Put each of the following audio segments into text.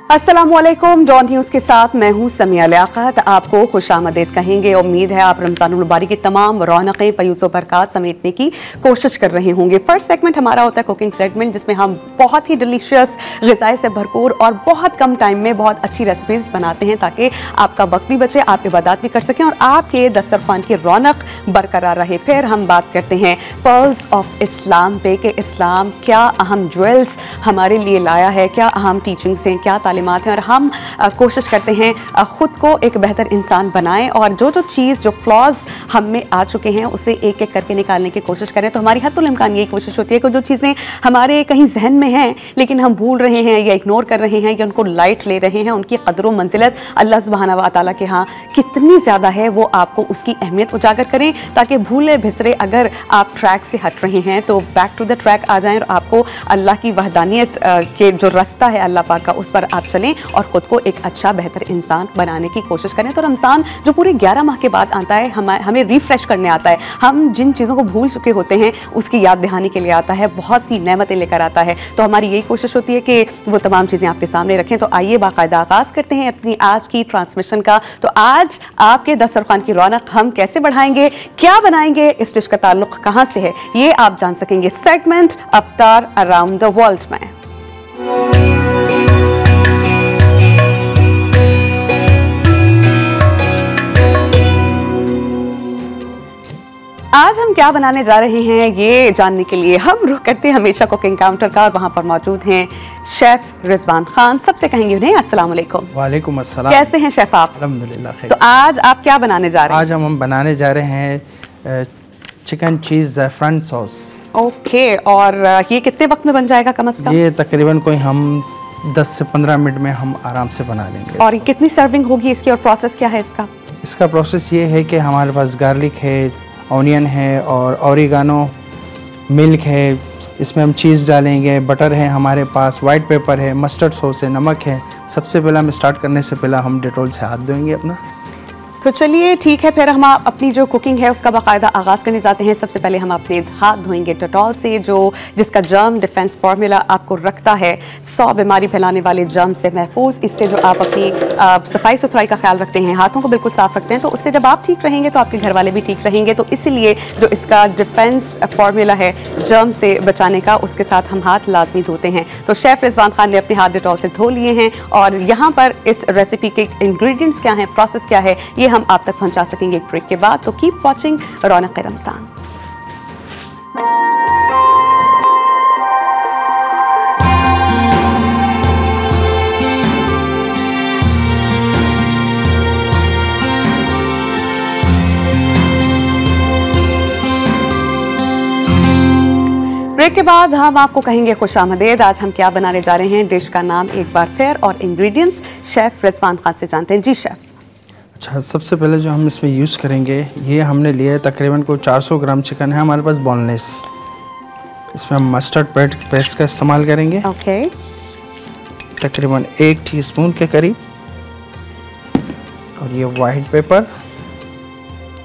अस्सलामुअलैकुम। Don news के साथ मैं हूं समिया लियाकत। आपको खुशामदीद कहेंगे। उम्मीद है आप रमज़ानुल मुबारक की तमाम रौनकें फयूज़ व बरक़ात समेटने की कोशिश कर रहे होंगे। फर्स्ट सेगमेंट हमारा होता है कुकिंग सेगमेंट, जिसमें हम बहुत ही डिलीशियस ग़िज़ाए से भरपूर और बहुत कम टाइम में बहुत अच्छी रेसिपीज़ बनाते हैं ताकि आपका वक्त भी बचे, आप इबादत भी कर सकें और आपके दस्तरखान की रौनक बरकरार रहे। फिर हम बात करते हैं पर्ल्स ऑफ इस्लाम पे कि इस्लाम क्या अहम ज्वेल्स हमारे लिए लाया है, क्या अहम टीचिंग्स हैं, क्या तालीमात हैं, और हम कोशिश करते हैं ख़ुद को एक बेहतर इंसान बनाएं और जो चीज़ जो फ्लॉज हम में आ चुके हैं उसे एक एक करके निकालने की कोशिश करें। तो हमारी हद्दुल इम्कान यही कोशिश होती है कि जो चीज़ें हमारे कहीं जहन में हैं लेकिन हम भूल रहे हैं या इग्नोर कर रहे हैं या उनको लाइट ले रहे हैं, उनकी कदर व मंजिलत अल्लाह सुब्हाना व तआला के यहाँ कितनी ज़्यादा है वो आपको उसकी अहमियत उजागर करें, ताकि भूले भिसरे अगर आप ट्रैक से हट रहे हैं तो बैक टू द ट्रैक आ जाएं और आपको अल्लाह की वहदानियत के जो रास्ता है अल्लाह पाक का उस पर आप चलें और ख़ुद को एक अच्छा बेहतर इंसान बनाने की कोशिश करें। तो रमज़ान जो पूरे 11 माह के बाद आता है हमें रिफ़्रेश करने आता है, हम जिन चीज़ों को भूल चुके होते हैं उसकी याद दहानी के लिए आता है, बहुत सी नेमतें लेकर आता है। तो हमारी यही कोशिश होती है कि वो तमाम चीज़ें आपके सामने रखें। तो आइए बाकायदा आगाज़ करते हैं अपनी आज की ट्रांसमिशन का। तो आज आपके दस्तरखान की रौनक हम कैसे बढ़ाएंगे, क्या बनाएंगे, इस डिश का ताल्लुक़ कहाँ से है, ये आप जान सकेंगे segment Aftar around the world में। आज हम क्या बनाने जा रहे हैं ये जानने के लिए हम रुख करते हैं हमेशा कुकिंग काउंटर का और वहाँ पर मौजूद हैं शेफ़ रिजवान खान। सबसे कहेंगे उन्हें अस्सलाम वालेकुम। वालेकुम अस्सलाम। कैसे हैं शेफ़ आप? अल्हम्दुलिल्लाह। तो आज आप क्या बनाने जा रहे हैं? आज हम बनाने जा रहे हैं चिकन चीज़ ज़ैफ़रान सॉस। ओके, और ये कितने वक्त में बन जाएगा कम अज़ कम? ये तकरीबन कोई हम 10 से 15 मिनट में हम आराम से बना लेंगे। और कितनी सर्विंग होगी इसकी और प्रोसेस क्या है इसका? इसका प्रोसेस ये है कि हमारे पास गार्लिक है, ऑनियन है और ऑरिगानो, मिल्क है, इसमें हम चीज़ डालेंगे, बटर है हमारे पास, वाइट पेपर है, मस्टर्ड सॉस है, नमक है। सबसे पहले हम स्टार्ट करने से पहले हम डेटॉल से हाथ धोएंगे अपना। तो चलिए ठीक है, फिर हम अपनी जो कुकिंग है उसका बाकायदा आगाज़ करने जाते हैं। सबसे पहले हम अपने हाथ धोएंगे डेटॉल से, जिसका जर्म डिफेंस फार्मूला आपको रखता है 100 बीमारी फैलाने वाले जर्म से महफूज। इससे जो आप अपनी सफाई सुथराई का ख्याल रखते हैं, हाथों को बिल्कुल साफ रखते हैं, तो उससे जब आप ठीक रहेंगे तो आपके घर वाले भी ठीक रहेंगे। तो इसलिए जो इसका डिफेंस फार्मूला है जर्म से बचाने का, उसके साथ हम हाथ लाजमी धोते हैं। तो शेफ़ रिजवान खान ने अपने हाथ डेटॉल से धो लिए हैं और यहाँ पर इस रेसिपी के इंग्रेडिएंट्स क्या हैं, प्रोसेस क्या है, ये हम आप तक पहुंचा सकेंगे एक ब्रेक के बाद। तो keep watching Raunaq Ramzan. Break के बाद हम आपको कहेंगे खुशामदीद। आज हम क्या बनाने जा रहे हैं, डिश का नाम एक बार फिर और इंग्रेडिएंट्स शेफ़ रिजवान खान से जानते हैं। जी शेफ़। अच्छा, सबसे पहले जो हम इसमें यूज़ करेंगे, ये हमने लिया है तकरीबन को 400 ग्राम चिकन है हमारे पास बोनलेस। इसमें हम मस्टर्ड पेस्ट का इस्तेमाल करेंगे। ओके। तकरीबन 1 टीस्पून के करीब। और ये वाइट पेपर,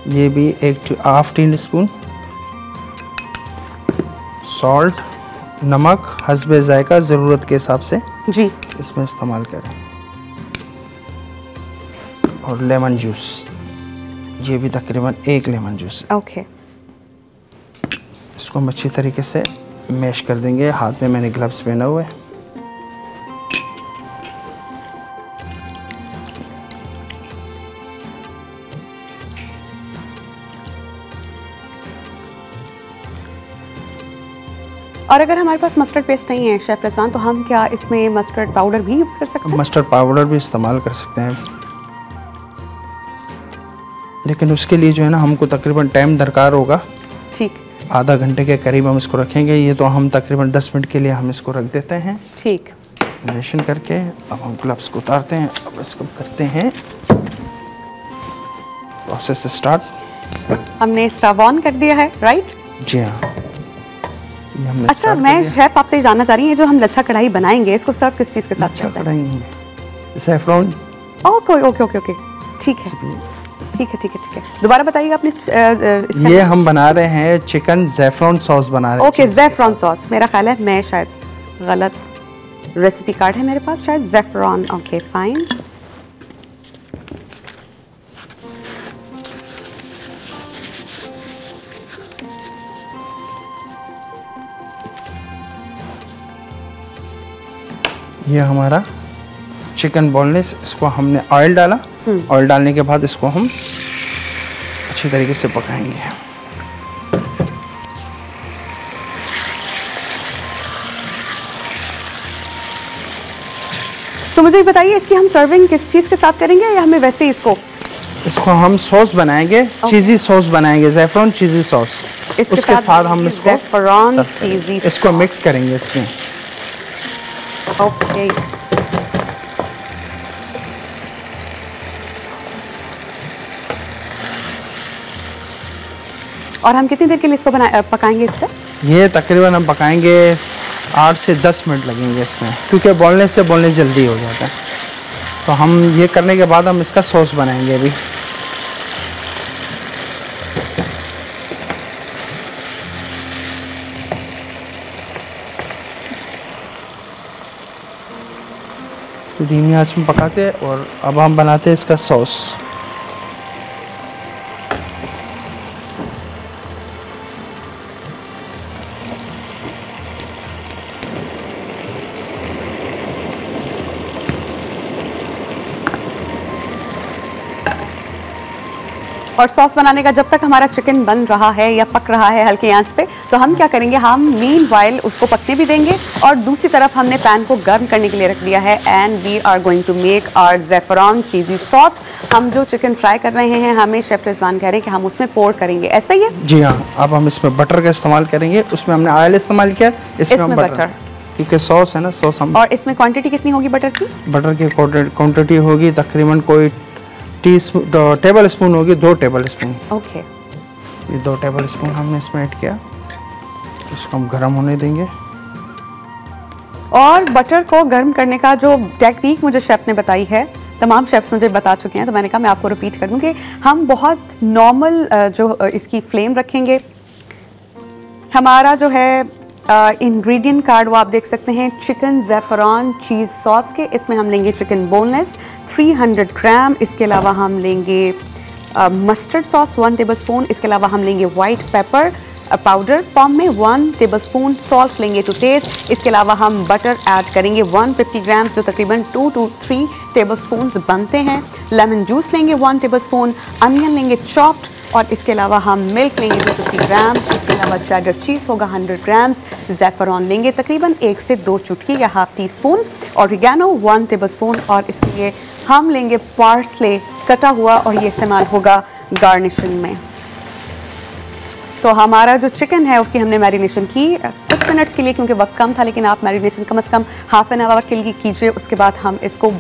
ये भी 1/2 टीस्पून। सॉल्ट, नमक हस्बे जायका ज़रूरत के हिसाब से जी इसमें इस्तेमाल करें। और लेमन जूस, ये भी तकरीबन 1 लेमन जूस। ओके। इसको हम अच्छी तरीके से मैश कर देंगे। हाथ में मैंने ग्लव्स पहना हुआ है। और अगर हमारे पास मस्टर्ड पेस्ट नहीं है शेफ़ रिजवान, तो हम क्या इसमें मस्टर्ड पाउडर भी यूज़ कर सकते हैं? मस्टर्ड पाउडर भी इस्तेमाल कर सकते हैं, लेकिन उसके लिए जो है ना हमको तकरीबन टाइम दरकार होगा। ठीक। आधा घंटे के करीब हम इसको रखेंगे। ये तो हम तकरीबन 10 मिनट के लिए हम इसको रख देते हैं। ठीक। मैरिनेशन करके अब हम ग्लव्स को उतारते हैं। अब इसको करते हैं प्रोसेस स्टार्ट। हमने स्टव ऑन कर दिया है, राइट? जी हाँ। अच्छा, मैं शेफ़ आपसे जानना चाह रही हूँ, जो हम लच्छा कढ़ाई बनाएंगे इसको सर्व किस चीज़ के साथ? लच्छा कढ़ाई saffron. Okay okay okay okay, ठीक है ठीक है ठीक है ठीक है। दोबारा बताइएगा अपने इसका। ये हम बना रहे हैं चिकन ज़ैफ़रॉन सॉस बना रहे हैं। ओके, ज़ैफ़रॉन सॉस। मेरा ख्याल है मैं शायद गलत रेसिपी कार्ड है मेरे पास शायद, ज़ैफ़रॉन। Okay fine. ये हमारा चिकन बोनलेस, इसको हमने ऑयल डाला। ऑयल डालने के बाद इसको हम अच्छी तरीके से पकाएंगे। तो मुझे बताइए इसकी हम सर्विंग किस चीज़ के साथ करेंगे या हमें वैसे ही इसको हम सॉस बनाएंगे, चीज़ी सॉस बनाएंगे, ज़ैफ़रॉन चीज़ी सॉस। उसके साथ हम इसको ज़ैफ़रॉन चीज़ी इसको मिक्स करेंगे इसमें। ओके। और हम कितनी देर के लिए इसको पकाएंगे इस पर? ये तकरीबन हम पकाएंगे 8 से 10 मिनट लगेंगे इसमें, क्योंकि बोनलेस से बोनलेस जल्दी हो जाता है। तो हम ये करने के बाद हम इसका सॉस बनाएंगे अभी। धीमी आंच में पकाते हैं और अब हम बनाते हैं इसका सॉस। और सॉस बनाने का जब तक हमारा चिकन बन रहा है या पक रहा है हल्की आंच पे, तो हम क्या करेंगे, हम मीनवाइल उसको पकने भी देंगे और दूसरी तरफ हमने पैन को गर्म करने के लिए रख दिया है। And we are going to make our ज़ैफ़रॉन चीज़ी सॉस। हम जो चिकन फ्राई कर रहे हैं, हमें शेफ रिजवान कह रहे हैं कि हम उसमें पोर करेंगे, ऐसा ही है? जी हाँ। अब हम इसमें बटर का इस्तेमाल करेंगे। उसमें हमने ऑयल इस्तेमाल किया, इसमें बटर, क्योंकि सॉस है ना, सॉस हम। और इसमें क्वांटिटी कितनी होगी बटर की? बटर की क्वांटिटी होगी तकरीबन कोई टेबल स्पून होगी, 2 टेबल स्पून। ओके। ये 2 टेबल स्पून हमने इसमें ऐड किया। इसको हम गर्म होने देंगे। और बटर को गर्म करने का जो टेक्निक मुझे शेफ़ ने बताई है, तमाम शेफ्स मुझे बता चुके हैं, तो मैंने कहा मैं आपको रिपीट कर दूं कि हम बहुत नॉर्मल जो इसकी फ्लेम रखेंगे। हमारा जो है इंग्रेडिएंट कार्ड वो आप देख सकते हैं, चिकन ज़ैफ़रॉन चीज़ सॉस के। इसमें हम लेंगे चिकन बोनलेस 300 ग्राम। इसके अलावा हम लेंगे मस्टर्ड सॉस 1 टेबलस्पून। इसके अलावा हम लेंगे वाइट पेपर पाउडर फॉर्म में 1 टेबलस्पून। सॉल्ट लेंगे टू टेस्ट। इसके अलावा हम बटर ऐड करेंगे 150 ग्राम, जो तकरीबन 2 to 3 टेबलस्पून बनते हैं। लेमन जूस लेंगे 1 टेबलस्पून। अनियन लेंगे चॉप्ड। और इसके अलावा हम मिल्क लेंगे 250 ग्राम्स। इसके अलावा चेडर चीज़ होगा 100 ग्राम्स। ज़ैफ़रॉन लेंगे तकरीबन 1 से 2 चुटकी या half tea spoon. Oregano 1 tablespoon. और इसके लिए हम लेंगे पार्सले कटा हुआ, और ये इस्तेमाल होगा गार्निशिंग में। तो हमारा जो चिकन है उसकी हमने मैरिनेशन की कुछ मिनट्स के लिए, क्योंकि वक्त कम था, लेकिन आप मैरिनेशन कम से कम हाफ एन आवर के लिए कीजिए। उसके बाद हम इसको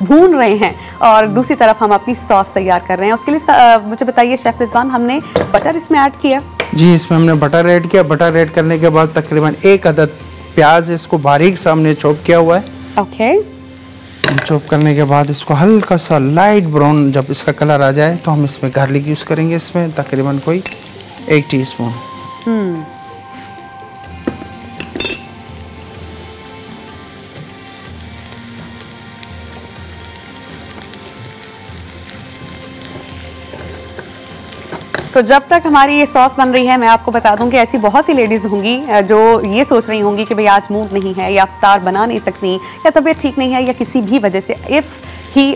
भून रहे हैं और दूसरी तरफ हम अपनी सॉस तैयार कर रहे हैं। उसके लिए मुझे बताइए शेफ रिजवान, हमने बटर इसमें ऐड किया? जी, इसमें हमने बटर ऐड किया। बटर ऐड करने के बाद तकरीबन 1 अदद प्याज, इसको बारीक सा हमने चॉप किया हुआ है। ओके। चॉप करने के बाद इसको हल्का सा लाइट ब्राउन जब इसका कलर आ जाए, तो हम इसमें गार्लिक यूज़ करेंगे। इसमें तकरीबन कोई 1 टीस्पून। तो जब तक हमारी ये सॉस बन रही है, मैं आपको बता दूं कि ऐसी बहुत सी लेडीज़ होंगी जो ये सोच रही होंगी कि भाई आज मूड नहीं है, या इफ्तार बना नहीं सकती, या तबीयत ठीक नहीं है, या किसी भी वजह से इफ़ शी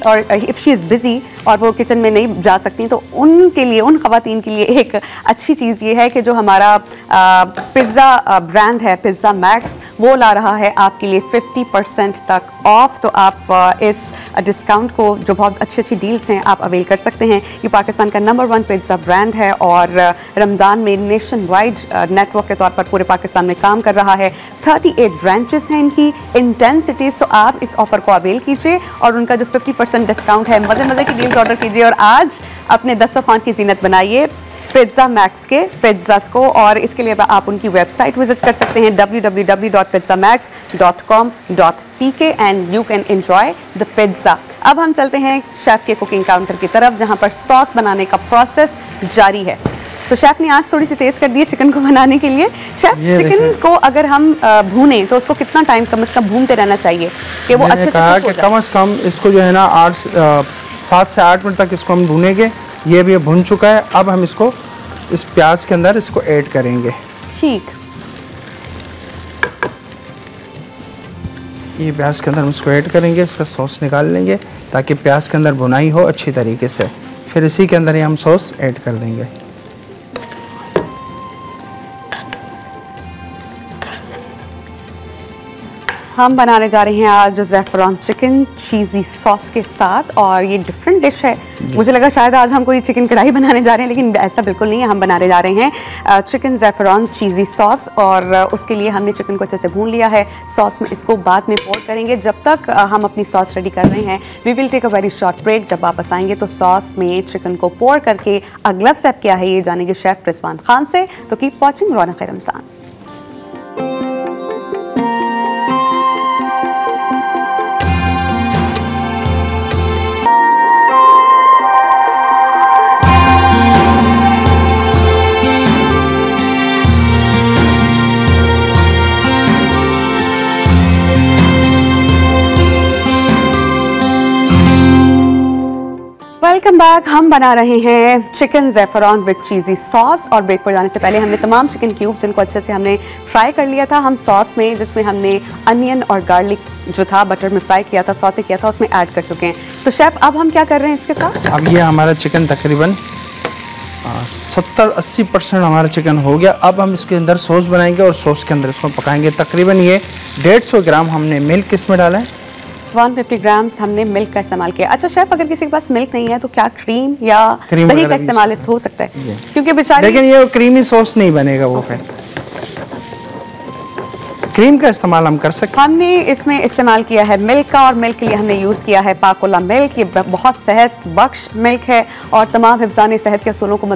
इज़ बिज़ी और वो किचन में नहीं जा सकती, तो उनके लिए, उन ख़वातीन के लिए एक अच्छी चीज़ ये है कि जो हमारा पिज़्ज़ा ब्रांड है, पिज़्ज़ा मैक्स, वो ला रहा है आपके लिए 50% तक ऑफ। तो आप इस डिस्काउंट को, जो बहुत अच्छी अच्छी डील्स हैं, आप अवेल कर सकते हैं। ये पाकिस्तान का नंबर 1 पिज़्ज़ा ब्रांड है और रमज़ान में नेशन वाइड नेटवर्क के तौर पर पूरे पाकिस्तान में काम कर रहा है। 38 ब्रांचेस हैं इनकी, इंटेंसिटीज। तो आप इस ऑफ़र को अवेल कीजिए और उनका जो 50% डिस्काउंट है, मज़े मज़े की डील्स ऑर्डर कीजिए और आज अपने दस्तरखान की जीनत बनाइए पिज़्ज़ा मैक्स के पिज़्ज़ास को। और इसके लिए आप उनकी वेबसाइट विजिट कर सकते हैं www.pizzamax.com.pk and you can enjoy the pizza. अब हम चलते हैं शेफ़ के कुकिंग काउंटर की तरफ, जहां पर सॉस बनाने का प्रोसेस जारी है। तो शेफ ने आज थोड़ी सी तेज कर दी है चिकन को बनाने के लिए। शेफ, चिकन को अगर हम भूनें तो उसको कितना टाइम कम से कम भूनते रहना चाहिए कि वो अच्छे से कहा कि कम से कम इसको जो है ना 7 से 8 मिनट तक इसको हम भूनेंगे। ये भी भुन चुका है। अब हम इसको इस प्याज के अंदर इसको ऐड करेंगे। ठीक, ये प्याज के अंदर हम इसको ऐड करेंगे, इसका सॉस निकाल लेंगे ताकि प्याज के अंदर भुनाई हो अच्छी तरीके से। फिर इसी के अंदर ही हम सॉस ऐड कर देंगे। हम बनाने जा रहे हैं आज ज़ैफ़रान चिकन चीज़ी सॉस के साथ, और ये डिफरेंट डिश है। मुझे लगा शायद आज हम कोई चिकन कढ़ाई बनाने जा रहे हैं, लेकिन ऐसा बिल्कुल नहीं है। हम बनाने जा रहे हैं चिकन ज़ैफ़रान चीज़ी सॉस, और उसके लिए हमने चिकन को अच्छे से भून लिया है। सॉस में इसको बाद में पोर करेंगे। जब तक हम अपनी सॉस रेडी कर रहे हैं, we will take a very short break. जब वापस आएंगे तो सॉस में चिकन को पोर करके अगला स्टेप क्या है ये जानेंगे शेफ़ रिजवान खान से। तो keep watching Raunaq Ramzan. Welcome back. हम बना रहे हैं चिकन ज़ैफ़रान विद चीज़ी सॉस, और ब्रेक पर जाने से पहले हमने तमाम चिकन क्यूब्स जिनको अच्छे से हमने फ्राई कर लिया था, हम सॉस में जिसमें हमने अनियन और गार्लिक जो था बटर में फ्राई किया था, सौते किया था, उसमें ऐड कर चुके हैं। तो शेफ़ अब हम क्या कर रहे हैं इसके साथ? अब ये हमारा चिकन तकरीबन 70-80% हमारा चिकन हो गया। अब हम इसके अंदर सॉस बनाएंगे और सॉस के अंदर इसको पकाएंगे। तकरीबन ये 150 ग्राम हमने मिल्क इसमें डाला है। 150 ग्राम्स हमने मिल्क का इस्तेमाल किया। अच्छा शेफ, अगर किसी के पास मिल्क नहीं है तो क्या क्रीम या दही का इस्तेमाल हो सकता है? क्योंकि बेचारी, लेकिन ये क्रीमी सॉस नहीं बनेगा वो, फिर क्रीम का इस्तेमाल हम कर सकते हैं। हमने इसमें इस्तेमाल किया है मिल्क का, और मिल्क के लिए हमने यूज़ किया है पाकोला मिल्क। ये बहुत सेहत बख्श मिल्क है, और तमाम हिफ्ज़ान सेहत के असूलों को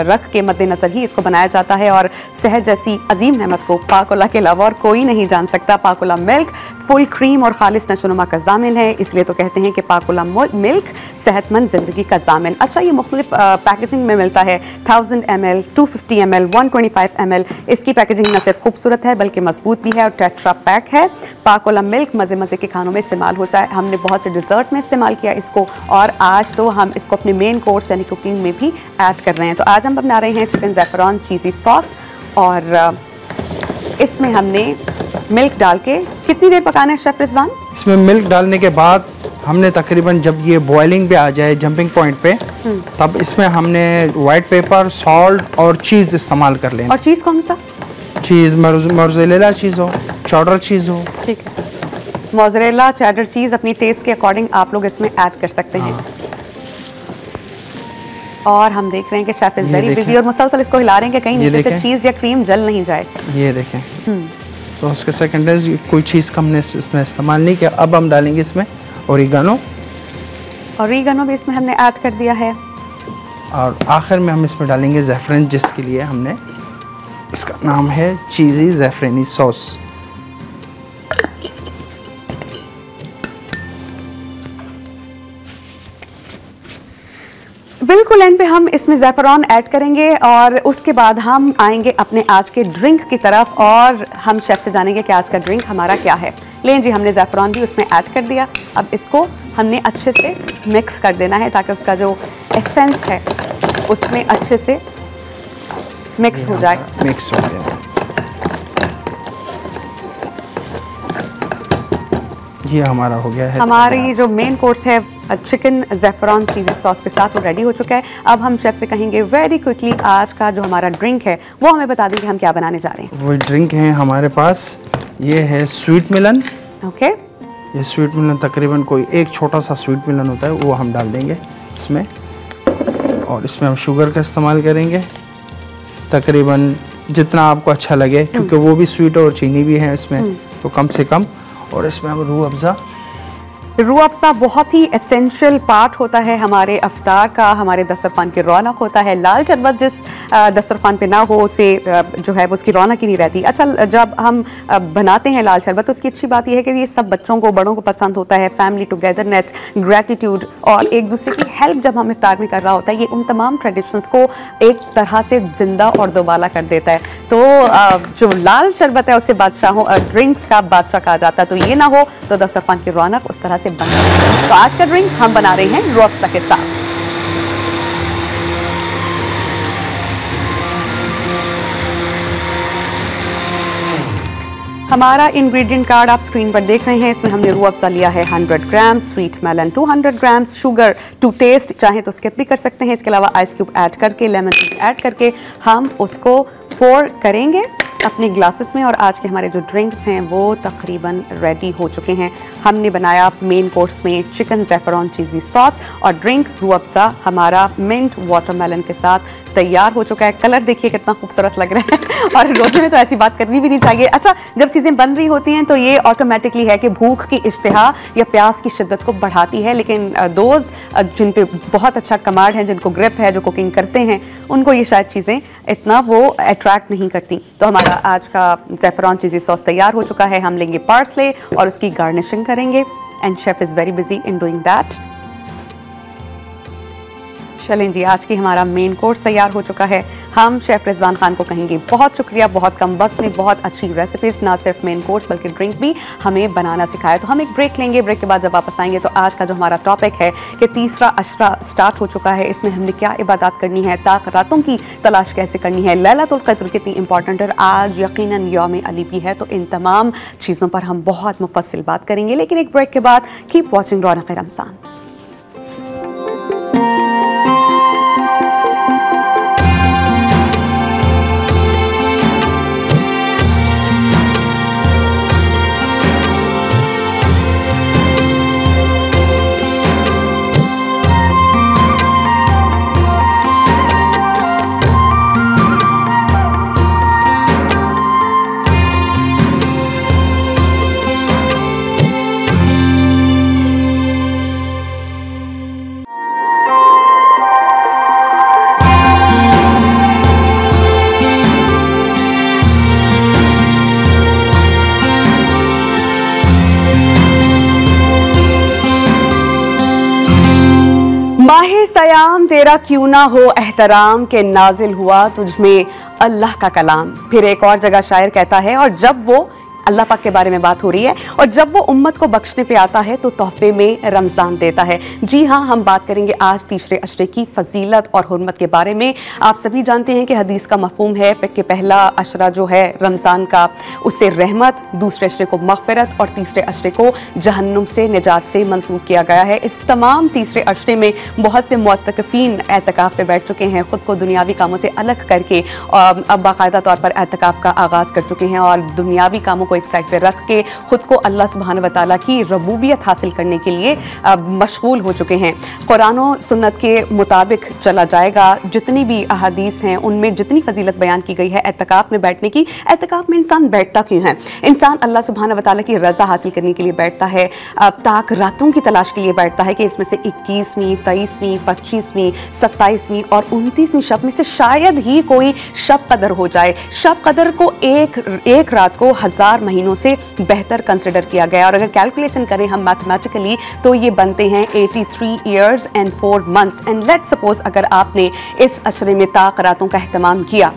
रख के मद्देनज़र ही इसको बनाया जाता है। और सेहत जैसी अजीम नेमत को पाकोला के अलावा और कोई नहीं जान सकता। पाकोला मिल्क फुल क्रीम और खालिस नशोनुमा का ज़ामिन है, इसलिए तो कहते हैं कि पाकोला मिल्क सेहतमंद ज़िंदगी का ज़ामिन। अच्छा, ये मुख्तलिफ पैकेजिंग में मिलता है। 1000 ml, 250 ml, 125 ml। इसकी पैकेजिंग न सिर्फ खूबसूरत है बल्कि मजबूत भी है, और टेट्रा पैक है। पाकोला मिल्क मज़े मज़े के खानों में इस्तेमाल होता है। हमने बहुत से डिज़र्ट में इस्तेमाल किया इसको, और आज तो हम इसको अपने मेन कोर्स यानी कुकिंग में भी ऐड कर रहे हैं। तो आज हम बना रहे हैं चिकन ज़ैफ़रान चीज़ी सॉस, और इसमें हमने मिल्क डाल के कितनी देर पकाना है शेफ रिजवान? इसमें मिल्क डालने के बाद हमने तकरीबन जब ये बॉइलिंग पे आ जाए, जंपिंग पॉइंट पे, तब इसमें हमने वाइट पेपर, सॉल्ट और चीज़ इस्तेमाल कर लें। और चीज़ कौन सा? चीज़ मोज़रेला चीज़ हो, चेडर चीज़ हो। ठीक है, मोज़रेला, चेडर चीज़ अपनी टेस्ट के अकॉर्डिंग आप लोग इसमें ऐड कर सकते हैं। और हम देख रहे हैं कि शेफ इज़ वेरी बिजी और मुसलसल इसको हिला रहे हैं कि कहीं नीचे से चीज़ या क्रीम जल नहीं जाए। ये देखें, तो उसके सेकंड कोई चीज़ का हमने इसमें इस्तेमाल नहीं किया। अब हम डालेंगे इसमें ओरिगानो। ओरिगानो भी इसमें हमने ऐड कर दिया है, और आखिर में हम इसमें डालेंगे ज़ैफ़रान, जिसके लिए हमने, इसका नाम है चीज़ी ज़ैफ़रानी सॉस। बिल्कुल एंड पे हम इसमें ज़ैफ़रान ऐड करेंगे, और उसके बाद हम आएंगे अपने आज के ड्रिंक की तरफ, और हम शेफ़ से जानेंगे कि आज का ड्रिंक हमारा क्या है। लें जी, हमने ज़ैफ़रान भी उसमें ऐड कर दिया। अब इसको हमने अच्छे से मिक्स कर देना है ताकि उसका जो एसेंस है उसमें अच्छे से मिक्स हो जाए। मिक्स हो जाए। ये हमारा हो गया है। हमारी जो मेन कोर्स है चिकन ज़ैफ़रान चीज़ी सॉस के साथ, वो रेडी हो चुका है। अब हम शेफ से कहेंगे वेरी क्विकली आज का जो हमारा ड्रिंक है वो हमें बता दें कि हम क्या बनाने जा रहे हैं। वो ड्रिंक है हमारे पास, ये है स्वीट मिलन। ओके, ये स्वीट मिलन तकरीबन कोई एक छोटा सा स्वीट मिलन होता है, वो हम डाल देंगे इसमें, और इसमें हम शुगर का इस्तेमाल करेंगे तकरीबन जितना आपको अच्छा लगे, क्योंकि वो भी स्वीट और चीनी भी है इसमें, तो कम से कम। और इसमें हम रूह अफ़ज़ा रूह अफ़ज़ा बहुत ही एसेंशियल पार्ट होता है हमारे अफ्तार का, हमारे दस्तरखान की रौनक होता है। लाल शरबत जिस दस्तरखान पे ना हो उसे जो है उसकी रौनक ही नहीं रहती। अच्छा, जब हम बनाते हैं लाल शरबत तो उसकी अच्छी बात यह है कि ये सब बच्चों को, बड़ों को पसंद होता है। फैमिली टुगेदरनेस, ग्रैटिट्यूड और एक दूसरे की हेल्प जब हम इफ्तार में कर रहा होता है, ये उन तमाम ट्रेडिशंस को एक तरह से जिंदा और दोबाला कर देता है। तो जो लाल शरबत है उसे बादशाहों ड्रिंक्स का बादशाह कहा जाता है। तो ये ना हो तो दस्तरखान की रौनक उस तरह से बन है। तो आज का ड्रिंक हम बना रहे हैं रूह अफ़ज़ा के साथ। हमारा इंग्रेडिएंट कार्ड आप स्क्रीन पर देख रहे हैं। इसमें हमने रूह अफ़ज़ा लिया है 100 gram, sweet melon 200 gram, sugar to taste, चाहे तो स्किप भी कर सकते हैं। इसके अलावा आइस क्यूब ऐड करके, लेमन जूस ऐड करके हम उसको पोर करेंगे अपने ग्लासेस में। और आज के हमारे जो ड्रिंक्स हैं वो तकरीबन रेडी हो चुके हैं। हमने बनाया मेन कोर्स में चिकन ज़ैफ़रान चीज़ी सॉस और ड्रिंक रूह अफ़ज़ा हमारा मिंट वाटरमेलन के साथ तैयार हो चुका है। कलर देखिए कितना खूबसूरत लग रहा है और रोज़े में तो ऐसी बात करनी भी नहीं चाहिए। अच्छा, जब चीज़ें बन रही होती हैं तो ये ऑटोमेटिकली है कि भूख की इश्तिहा या प्यास की शिद्दत को बढ़ाती है, लेकिन दोज जिन पे बहुत अच्छा कमांड है, जिनको ग्रिप है, जो कुकिंग करते हैं, उनको ये शायद चीज़ें इतना वो अट्रैक्ट नहीं करती। तो हमारा आज का ज़ैफ़रान चीज़ी सॉस तैयार हो चुका है। हम लेंगे पार्सले और उसकी गार्निशिंग करेंगे and chef is very busy in doing that. चलें जी, आज की हमारा मेन कोर्स तैयार हो चुका है। हम शेफ़ रिजवान खान को कहेंगे बहुत शुक्रिया, बहुत कम वक्त में बहुत अच्छी रेसिपीज़, ना सिर्फ मेन कोर्स बल्कि ड्रिंक भी हमें बनाना सिखाया। तो हम एक ब्रेक लेंगे, ब्रेक के बाद जब वापस आएंगे तो आज का जो हमारा टॉपिक है कि तीसरा अशरा स्टार्ट हो चुका है, इसमें हमने क्या इबादत करनी है, ताक रातों की तलाश कैसे करनी है, लैलतुल क़द्र कितनी इंपॉर्टेंट है, आज यकीनन यौम अली भी है। तो इन तमाम चीज़ों पर हम बहुत मुफस्सिल बात करेंगे, लेकिन एक ब्रेक के बाद। Keep watching Raunaq Ramzan. माहे सयाम तेरा क्यों ना हो एहतराम के नाजिल हुआ तुझ में अल्लाह का कलाम। फिर एक और जगह शायर कहता है, और जब वो अल्लाह पाक के बारे में बात हो रही है, और जब वो उम्मत को बख्शने पे आता है तो तोहफे में रमज़ान देता है। जी हाँ, हम बात करेंगे आज तीसरे अशरे की फजीलत और हुर्मत के बारे में। आप सभी जानते हैं कि हदीस का मफ़हूम है कि पहला अशरा जो है रमज़ान का, उससे रहमत, दूसरे अशरे को मग़फ़िरत और तीसरे अशरे को जहन्नुम से निजात से मंसूब किया गया है। इस तमाम तीसरे अशरे में बहुत से मुअत्तकिफ़ीन एतकाफ़ पे बैठ चुके हैं, ख़ुद को दुनियावी कामों से अलग करके अब बाकायदा तौर पर एतकाफ़ का आगाज़ कर चुके हैं और दुनियावी कामों को एक साइड पे रख के खुद को अल्लाह सुब्हान व तआला की रबूबियत हासिल करने के लिए मशगूल हो चुके हैं। कुरान और सुन्नत के मुताबिक चला जाएगा। जितनी भी अहादीस हैं उनमें जितनी फजीलत बयान की गई है एतकाफ़ में बैठने की, एतकाफ़ में इंसान बैठता क्यों है? इंसान अल्लाह सुब्हान व तआला की रज़ा हासिल करने के लिए बैठता है, ताक रातों की तलाश के लिए बैठता है कि इसमें से 21वीं, 23वीं, 25वीं, 27वीं और 29वीं शब में से शायद ही कोई शब कदर हो जाए। शब कदर को एक रात को 1000 महीनों से बेहतर कंसिडर किया गया। और अगर कैलकुलेशन करें हम मैथमेटिकली तो ये बनते हैं 83 years and 4 months. And let's suppose अगर आपने इस अशरे में ताक रातों का एहतमाम किया,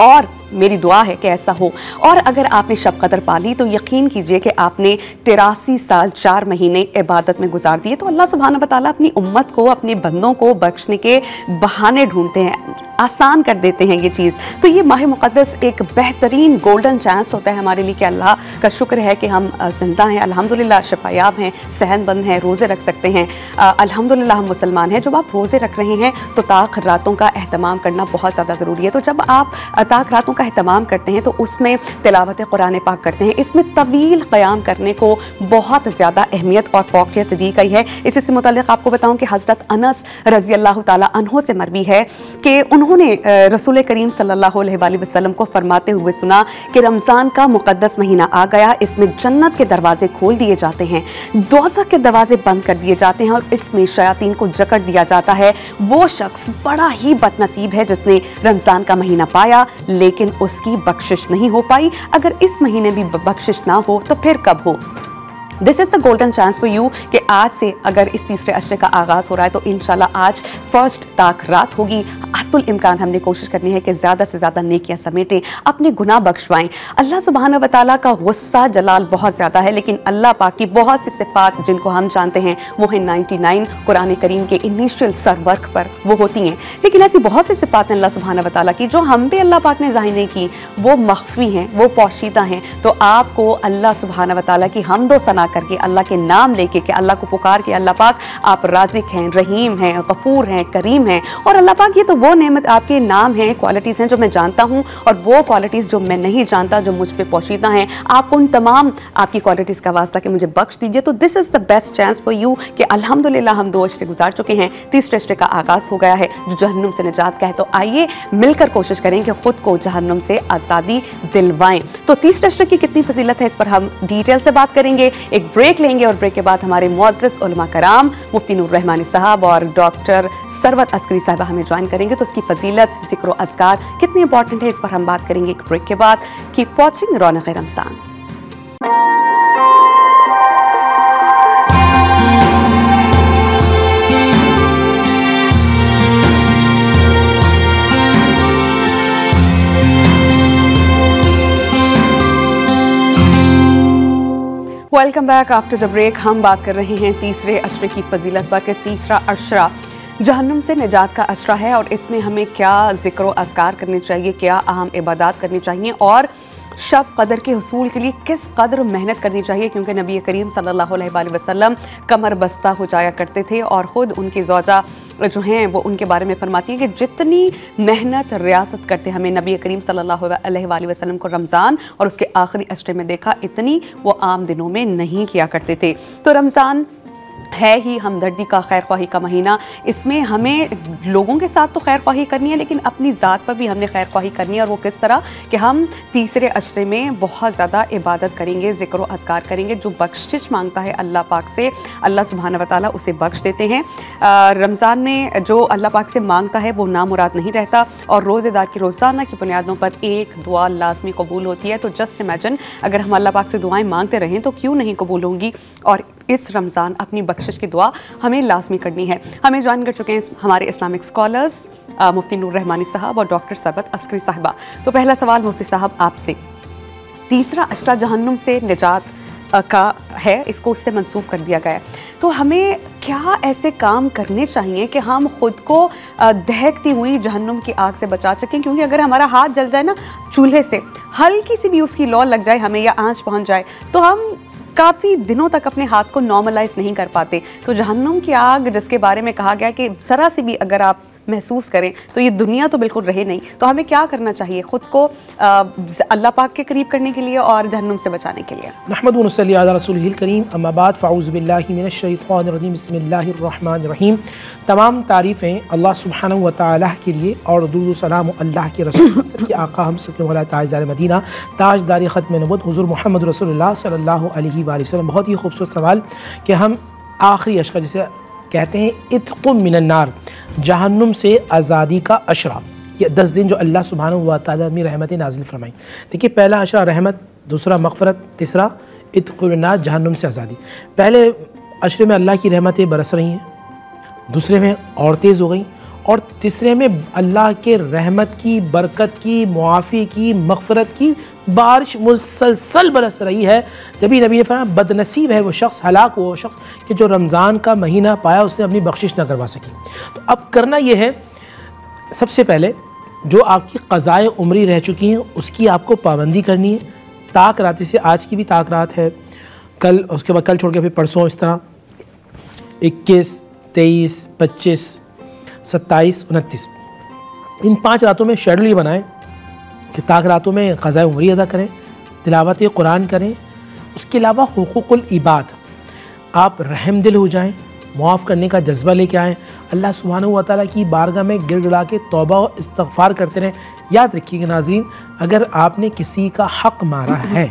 और मेरी दुआ है कि ऐसा हो, और अगर आपने शब कदर पाली तो यकीन कीजिए कि आपने 83 साल 4 महीने इबादत में गुजार दिए। तो अल्लाह सुब्हान व तआला अपनी उम्मत को, अपने बंदों को बख्शने के बहाने ढूंढते हैं, आसान कर देते हैं ये चीज़। तो ये माह मुक़द्दस एक बेहतरीन गोल्डन चांस होता है हमारे लिए कि अल्लाह का शुक्र है कि हम ज़िंदा हैं, अल्हम्दुलिल्लाह शफ़ायाब हैं, सेहतमंद हैं, रोज़े रख सकते हैं, अल्हम्दुलिल्लाह हम मुसलमान हैं। जब आप रोज़े रख रहे हैं तो ताक रातों का एहतमाम करना बहुत ज़्यादा ज़रूरी है। तो जब आप ताक रातों का एहतमाम करते हैं तो उसमें तिलावत कुरान पाक करते हैं, इसमें तवील क़याम करने को बहुत ज़्यादा अहमियत और फ़ौक़ियत दी गई है। इसी से मुताल्लिक़ आपको बताऊँ कि हज़रत अनस रज़ी अल्लाह ताला अन्हो से मरवी है कि उन्होंने उन्होंने रसूल करीम सल्लल्लाहु अलैहि वसल्लम को फरमाते हुए सुना कि रमज़ान का मुक़द्दस महीना आ गया, इसमें जन्नत के दरवाजे खोल दिए जाते हैं, दोज़ख के दरवाजे बंद कर दिए जाते हैं और इसमें शयातीन को जकड़ दिया जाता है। वो शख्स बड़ा ही बदनसीब है जिसने रमज़ान का महीना पाया लेकिन उसकी बख्शिश नहीं हो पाई। अगर इस महीने भी बख्शिश ना हो तो फिर कब हो? This is the golden chance for you कि आज से अगर इस तीसरे अशरे का आगाज़ हो रहा है तो इंशाल्लाह आज फर्स्ट ताक रात होगी। हत्तुल इम्कान हमने कोशिश करनी है कि ज़्यादा से ज़्यादा नेकियां समेटें, अपने गुनाह बख्शवाएं। अल्लाह सुब्हाना व तआला का गुस्सा जलाल बहुत ज़्यादा है, लेकिन अल्लाह पाक की बहुत सी सिफ़ात जिनको हम जानते हैं वो हैं 99 कुरान करीम के इनिशियल सरवर्क पर वो होती हैं। लेकिन ऐसी बहुत सी सिफ़ात हैं अल्लाह सुब्हाना व तआला की जो हम पे अल्लाह पाक ने ज़ाहिर नहीं की, वो मख्फी हैं, वो पोशीदा हैं। तो आपको अल्लाह सुब्हाना व तआला की हम्द व सना करके, अल्लाह के नाम लेके कि अल्लाह को पुकार के, अल्लाह पाक आप राज़िक हैं, रहीम हैं, गफूर हैं, करीम हैं। और अल्लाह पाक ये तो वो नेमत आपके नाम हैं, क्वालिटीज़ हैं जो मैं जानता हूँ और वो क्वालिटीज़ जो मैं नहीं जानता जो मुझ पे पोशीदा हैं, आप उन तमाम आपकी क्वालिटीज़ का वास्ता कि मुझे बख्श दीजिए। तो this is the best chance for you कि अल्हम्दुलिल्लाह हम 2 अशरे गुजार चुके हैं, तीसरे अशरे का आगाज़ हो गया है जो जहन्नुम से निजात का है। तो आइए मिलकर कोशिश करें कि ख़ुद को जहन्नुम से आज़ादी दिलवाएं। तो तीसरे अशरे की कितनी फजीलत है इस पर हम डिटेल से बात करेंगे, एक ब्रेक लेंगे और ब्रेक के बाद हमारे मुअज़्ज़िज़ उलमा कराम मुफ्ती नूर रहमानी साहब और डॉक्टर सरवत अस्करी साहिबा हमें ज्वाइन करेंगे। तो उसकी फजीलत, ज़िक्र व अज़कार कितनी इंपॉर्टेंट है इस पर हम बात करेंगे एक ब्रेक के बाद। Keep watching Raunaq Ramzan. Welcome back after the break. हम बात कर रहे हैं तीसरे अशरे की फजीलत पर कि तीसरा अशरा जहन्नुम से निजात का अशरा है और इसमें हमें क्या ज़िक्र व अज़कार करने चाहिए, क्या अहम इबादत करनी चाहिए और शब कदर के हुसूल के लिए किस कदर मेहनत करनी चाहिए। क्योंकि नबी करीम सल्लल्लाहु अलैहि वसल्लम कमर बस्ता हो जाया करते थे और ख़ुद उनकी ज़ौजा जो हैं वो उनके बारे में फरमाती हैं कि जितनी मेहनत रियासत करते हमें नबी करीम सल्लल्लाहु अलैहि वसल्लम को रमज़ान और उसके आखिरी अशरे में देखा, इतनी वो आम दिनों में नहीं किया करते थे। तो रमज़ान है ही हमदर्दी का, खैर ख्वाही का महीना। इसमें हमें लोगों के साथ तो खैर ख्वाही करनी है लेकिन अपनी ज़ात पर भी हमने खैर ख्वाही करनी है। और वो किस तरह कि हम तीसरे अशरे में बहुत ज़्यादा इबादत करेंगे, ज़िक्र व अज़कार करेंगे। जो बख्शिश मांगता है अल्लाह पाक से, अल्लाह सुब्हाना व तआला उसे बख्श देते हैं। रमज़ान में जो अल्लाह पाक से मांगता है वो नामुराद नहीं रहता और रोज़ेदार की रोज़ाना की बुनियादों पर एक दुआ लाजमी कबूल होती है। तो जस्ट इमेजिन अगर हम अल्लाह पाक से दुआएँ मांगते रहें तो क्यों नहीं कबूल होंगी। और इस रमज़ान अपनी बख्शिश की दुआ हमें लाजमी करनी है। हमें ज्वाइन कर चुके हैं हमारे इस्लामिक स्कॉलर्स मुफ्ती नूर रहमानी साहब और डॉक्टर सरवत अस्करी साहिबा। तो पहला सवाल मुफ्ती साहब आपसे, तीसरा अशरा जहन्नुम से निजात का है, इसको उससे मंसूब कर दिया गया है, तो हमें क्या ऐसे काम करने चाहिए कि हम खुद को दहकती हुई जहन्नुम की आग से बचा सकें? क्योंकि अगर हमारा हाथ जल जाए ना चूल्हे से, हल्की सी भी उसकी लौ लग जाए हमें या आंच पहुंच जाए तो हम काफ़ी दिनों तक अपने हाथ को नॉर्मलाइज नहीं कर पाते। तो जहन्नुम की आग जिसके बारे में कहा गया कि ज़रा सी भी अगर आप महसूस करें तो ये दुनिया तो बिल्कुल रहे नहीं। तो हमें क्या करना चाहिए ख़ुद को अल्लाह पाक के करीब करने के लिए और जहन्नुम से बचाने के लिए? नहमदु व नसल्ली अला रसूलिहिल करीम, अम्मा बाद, फ़अऊज़ु बिल्लाहि मिनश शैतानिर रजीम, बिस्मिल्लाहिर रहमानिर रहीम। तमाम तारीफ़ें अल्लाह सुब्हानहु व तआला के लिए और दुरूद सलाम अल्लाह के रसूल हम सबके आका, हम सबके मौला, ताजदार मदीना, ताजदार ख़त्म नबुव्वत हुज़ूर मोहम्मद रसूलुल्लाह सल्लल्लाहु अलैहि वसल्लम। बहुत ही खूबसूरत सवाल कि हम आखिरी अशरा जिसे कहते हैं इत्क़ुम मिनन नार, जहन्नुम से आज़ादी का अशरा, ये 10 दिन जो अल्लाह सुब्हानहु व तआला ने रहमतें नाज़िल फरमाई। देखिए, पहला अशरा रहमत, दूसरा मग़फ़रत, तीसरा इत्क़ुम मिनन नार, जहन्नुम से आज़ादी। पहले अशरे में अल्लाह की रहमतें बरस रही हैं, दूसरे में और तेज़ हो गई और तीसरे में अल्लाह के रहमत की, बरकत की, मुआफ़ी की, मग़फ़रत की बारिश मुसलसल बरस रही है। जब नबी ने फरमाया बदनसीब है वो शख्स, हलाक वो शख्स कि जो रमज़ान का महीना पाया उसने अपनी बख्शिश ना करवा सकी। तो अब करना ये है, सबसे पहले जो आपकी क़ज़ाए उम्री रह चुकी हैं उसकी आपको पाबंदी करनी है। ताक रात से, आज की भी ताक रात है, कल, उसके बाद कल छोड़ के फिर परसों, इस तरह 21, 23, 25, 27, 29 इन 5 रातों में शेड्यूल ये बनाएं कि ताक रातों में क़ज़ाए उम्री अदा करें, तिलावत कुरान करें। उसके अलावा हुकूकुल इबाद, आप रहम दिल हो जाएं, मुआफ़ करने का जज्बा लेके आएँ, अल्लाह सुब्हानहू व तआला की बारगाह में गिड़गिड़ा के तौबा और इस्तग़फ़ार करते रहें। याद रखिएगा नाज़रीन, अगर आपने किसी का हक़ मारा है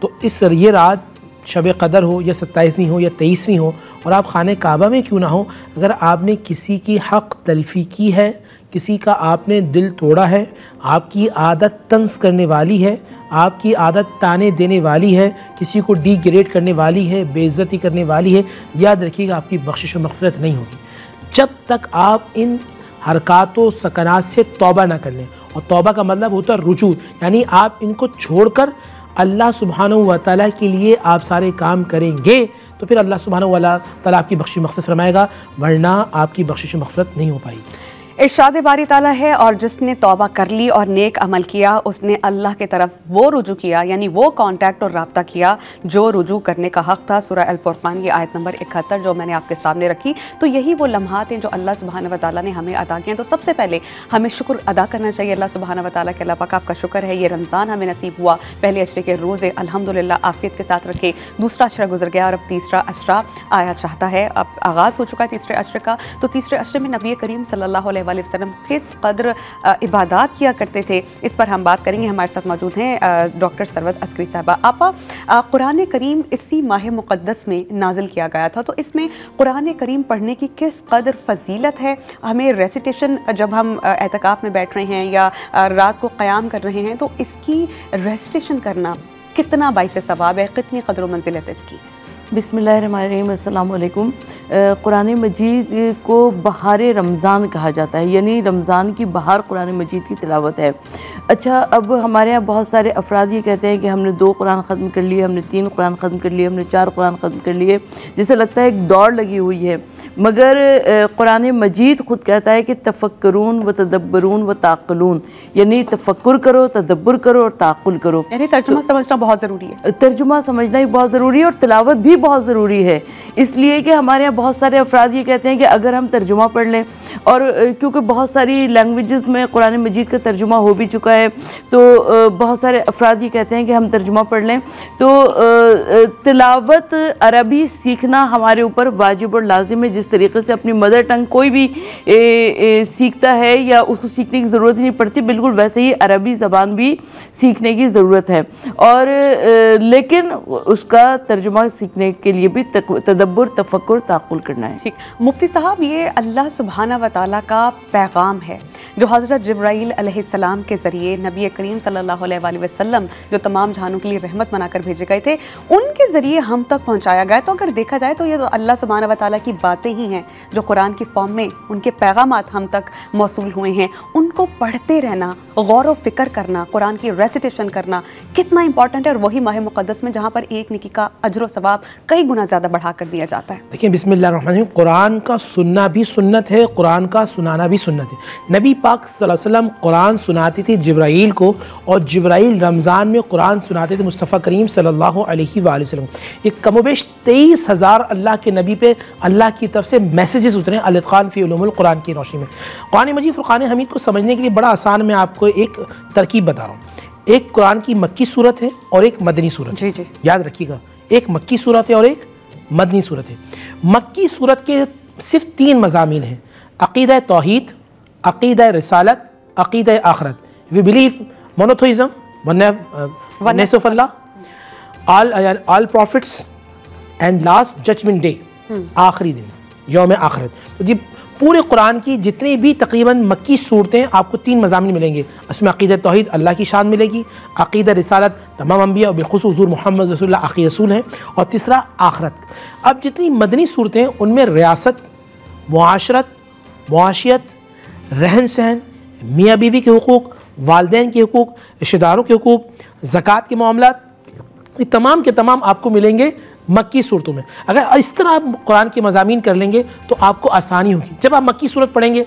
तो ये रात शब क़दर हो या 27वीं हो या 23वीं हो और आप खाने काबा में क्यों ना हो, अगर आपने किसी की हक़ तलफ़ी की है, किसी का आपने दिल तोड़ा है, आपकी आदत तंज़ करने वाली है, आपकी आदत ताने देने वाली है, किसी को डिग्रेड करने वाली है, बेइज्जती करने वाली है, याद रखिएगा आपकी बख्शिश और मग़फ़िरत नहीं होगी जब तक आप इन हरकात व सकनात से तौबा ना कर लें। और तौबा का मतलब होता है रुजू, यानी आप इनको छोड़कर अल्लाह सुब्हानहू व तआला के लिए आप सारे काम करेंगे तो फिर अल्लाह सुब्हानहू व तआला आपकी बख्शिश मग़फ़िरत फरमाएगा, वरना आपकी बख्शिश मग़फ़िरत नहीं हो पाएगी। इरशाद बारी ताला है, और जिसने तौबा कर ली और नेक अमल किया उसने अल्लाह की तरफ वो रुजू किया, यानी वो कांटेक्ट और रब्ता किया जो रुजू करने का हक़ था। सूरह अल फुरक़ान की आयत नंबर 71 जो मैंने आपके सामने रखी। तो यही वो लम्हात हैं जो अल्लाह सुब्हानहू व तआला ने हमें अदा किए हैं। तो सबसे पहले हमें शुक्र अदा करना चाहिए अल्लाह सुब्हानहू व तआला के। अल्लाह पाक आपका शुक्र है, ये रमज़ान हमें नसीब हुआ, पहले अशरे के रोज़े अल्हम्दुलिल्लाह आफ़ियत के साथ रखे, दूसरा अशरा गुजर गया और अब तीसरा अशरा आया चाहता है, अब आगाज़ हो चुका है तीसरे अशरे का। तो तीसरे अशरे में नबी करीम सल्लल्लाहु अलैहि वसल्लम किस कदर इबादत किया करते थे, इस पर हम बात करेंगे। हमारे साथ मौजूद हैं डॉक्टर सरवत अस्करी साहबा। आपा, कुरान करीम इसी माह मुक़द्दस में नाजिल किया गया था, तो इसमें कुरान करीम पढ़ने की किस कदर फजीलत है? हमें रेसिटेशन जब हम एतकाफ़ में बैठ रहे हैं या रात को क़याम कर रहे हैं तो इसकी रेसिटेशन करना कितना बाइस सवाब है, कितनी कदर मंजिलत है इसकी? बिस्मिल्लाहिर्रहमानिर्रहीम, अस्सलाम वालेकुम। कुरान मजीद को बहार रमज़ान कहा जाता है, यानी रमज़ान की बहार कुरान मजीद की तिलावत है। अच्छा, अब हमारे यहाँ बहुत सारे अफराद ये कहते हैं कि हमने 2 कुरान ख़त्म कर लिए, हमने 3 कुरान ख़त्म कर लिए, हमने 4 कुरान ख़त्म कर लिए, जिसे लगता है एक दौड़ लगी हुई है। मगर कुरान मजीद ख़ुद कहता है कि तफ़क्कुरून व तदब्बरून व ताक़लून, यानी तफ़क्कुर करो, तदब्बर करो और ताक़ुल करो। यानी तर्जुमा समझना बहुत ज़रूरी है। तर्जुमा समझना ही बहुत ज़रूरी है और तिलावत भी बहुत ज़रूरी है, इसलिए कि हमारे यहाँ बहुत सारे अफराद ये कहते हैं कि अगर हम तर्जुमा पढ़ लें, और क्योंकि बहुत सारी लैंग्वेजेस में कुरान मजीद का तर्जुमा हो भी चुका है, तो बहुत सारे अफराद ये कहते हैं कि हम तर्जुमा पढ़ लें। तो तिलावत अरबी सीखना हमारे ऊपर वाजिब और लाजिम है। जिस तरीके से अपनी मदर टंग कोई भी सीखता है या उसको सीखने की ज़रूरत ही नहीं पड़ती, बिल्कुल वैसे ही अरबी ज़बान भी सीखने की ज़रूरत है। और लेकिन उसका तर्जुमा सीखने के लिए भी तदब्बर, तफक्कुर, ताक़ुल करना है। ठीक, मुफ्ती साहब, ये अल्लाह सुब्हाना व तआला का पैगाम है जो हज़रत जिब्राईल अलैहिस्सलाम के ज़रिए नबी करीम सल्लल्लाहु अलैहि वसल्लम जो तमाम जहानों के लिए रहमत बनाकर भेजे गए थे, उनके ज़रिए हम तक पहुँचाया गया। तो अगर देखा जाए तो ये तो अल्लाह सुब्हाना व तआला की बातें ही हैं जो कुरान की फॉर्म में उनके पैगामात हम तक मौसूल हुए हैं। उनको पढ़ते रहना, गौर व फिक्र करना, कुरान की रेसिटेशन करना कितना इंपॉर्टेंट है, और वही माह मुक़द्दस में जहाँ पर एक नेकी का अजर व सवाब कई गुना ज़्यादा बढ़ा कर दिया जाता है। देखिए, बिस्मिल्लाहिर्रहमानिर्रहीम, कुरान का सुनना भी सुन्नत है, कुरान का सुनाना भी सुन्नत है। नबी पाक सल्लल्लाहु अलैहि वसल्लम कुरान सुनाते थे जिब्राईल को, और जिब्राईल रमज़ान में कुरान सुनाते थे मुस्तफ़ा करीम सल्लल्लाहु अलैहि वसल्लम। ये कमोबेश 23,000 अल्लाह के नबी पे अल्लाह की तरफ से मैसेजेस उतरे अल-इत्क़ान फ़ी उलूमुल कुरान की रोशनी में। कुरान मजीद फ़ुरक़ान हमीद को समझने के लिए बड़ा आसान, मैं आपको एक तरकीब बता रहा हूँ। एक कुरान की मक्की सूरत है और एक मदनी सूरत। जी जी, याद रखिएगा, एक मक्की सूरत है और एक मदनी सूरत है। मक्की सूरत के सिर्फ 3 मज़ामीन हैं: अक़ीदा तौहीद, अक़ीदा रिसालत, अक़ीदा आखिरत। We believe monotheism, oneness of Allah, all prophets and last judgement day, आखिरी दिन, यौम आखिरत। तो जी पूरे कुरान की जितनी भी तकरीबन मक्की सूरतें आपको 3 मज़ामीन मिलेंगे। उसमें अक़ीदा तौहीद अल्लाह की शान मिलेगी, अक़ीदा रिसालत तमाम अंबिया और बिलख़ुसूस हुज़ूर मोहम्मद रसूलुल्लाह आखिरी रसूल हैं, और तीसरा आखिरत। अब जितनी मदनी सूरतें उनमें रियासत, मुआशरत, मुआशियत, रहन सहन, मियाँ बीवी के हुकूक, वालिदैन के हुकूक, रिश्तेदारों के हुकूक, ज़कात के मामलात, ये तमाम के तमाम आपको मिलेंगे मक्की सूरतों में। अगर इस तरह आप कुरान के मज़ामीन कर लेंगे तो आपको आसानी होगी। जब आप मक्की सूरत पढ़ेंगे,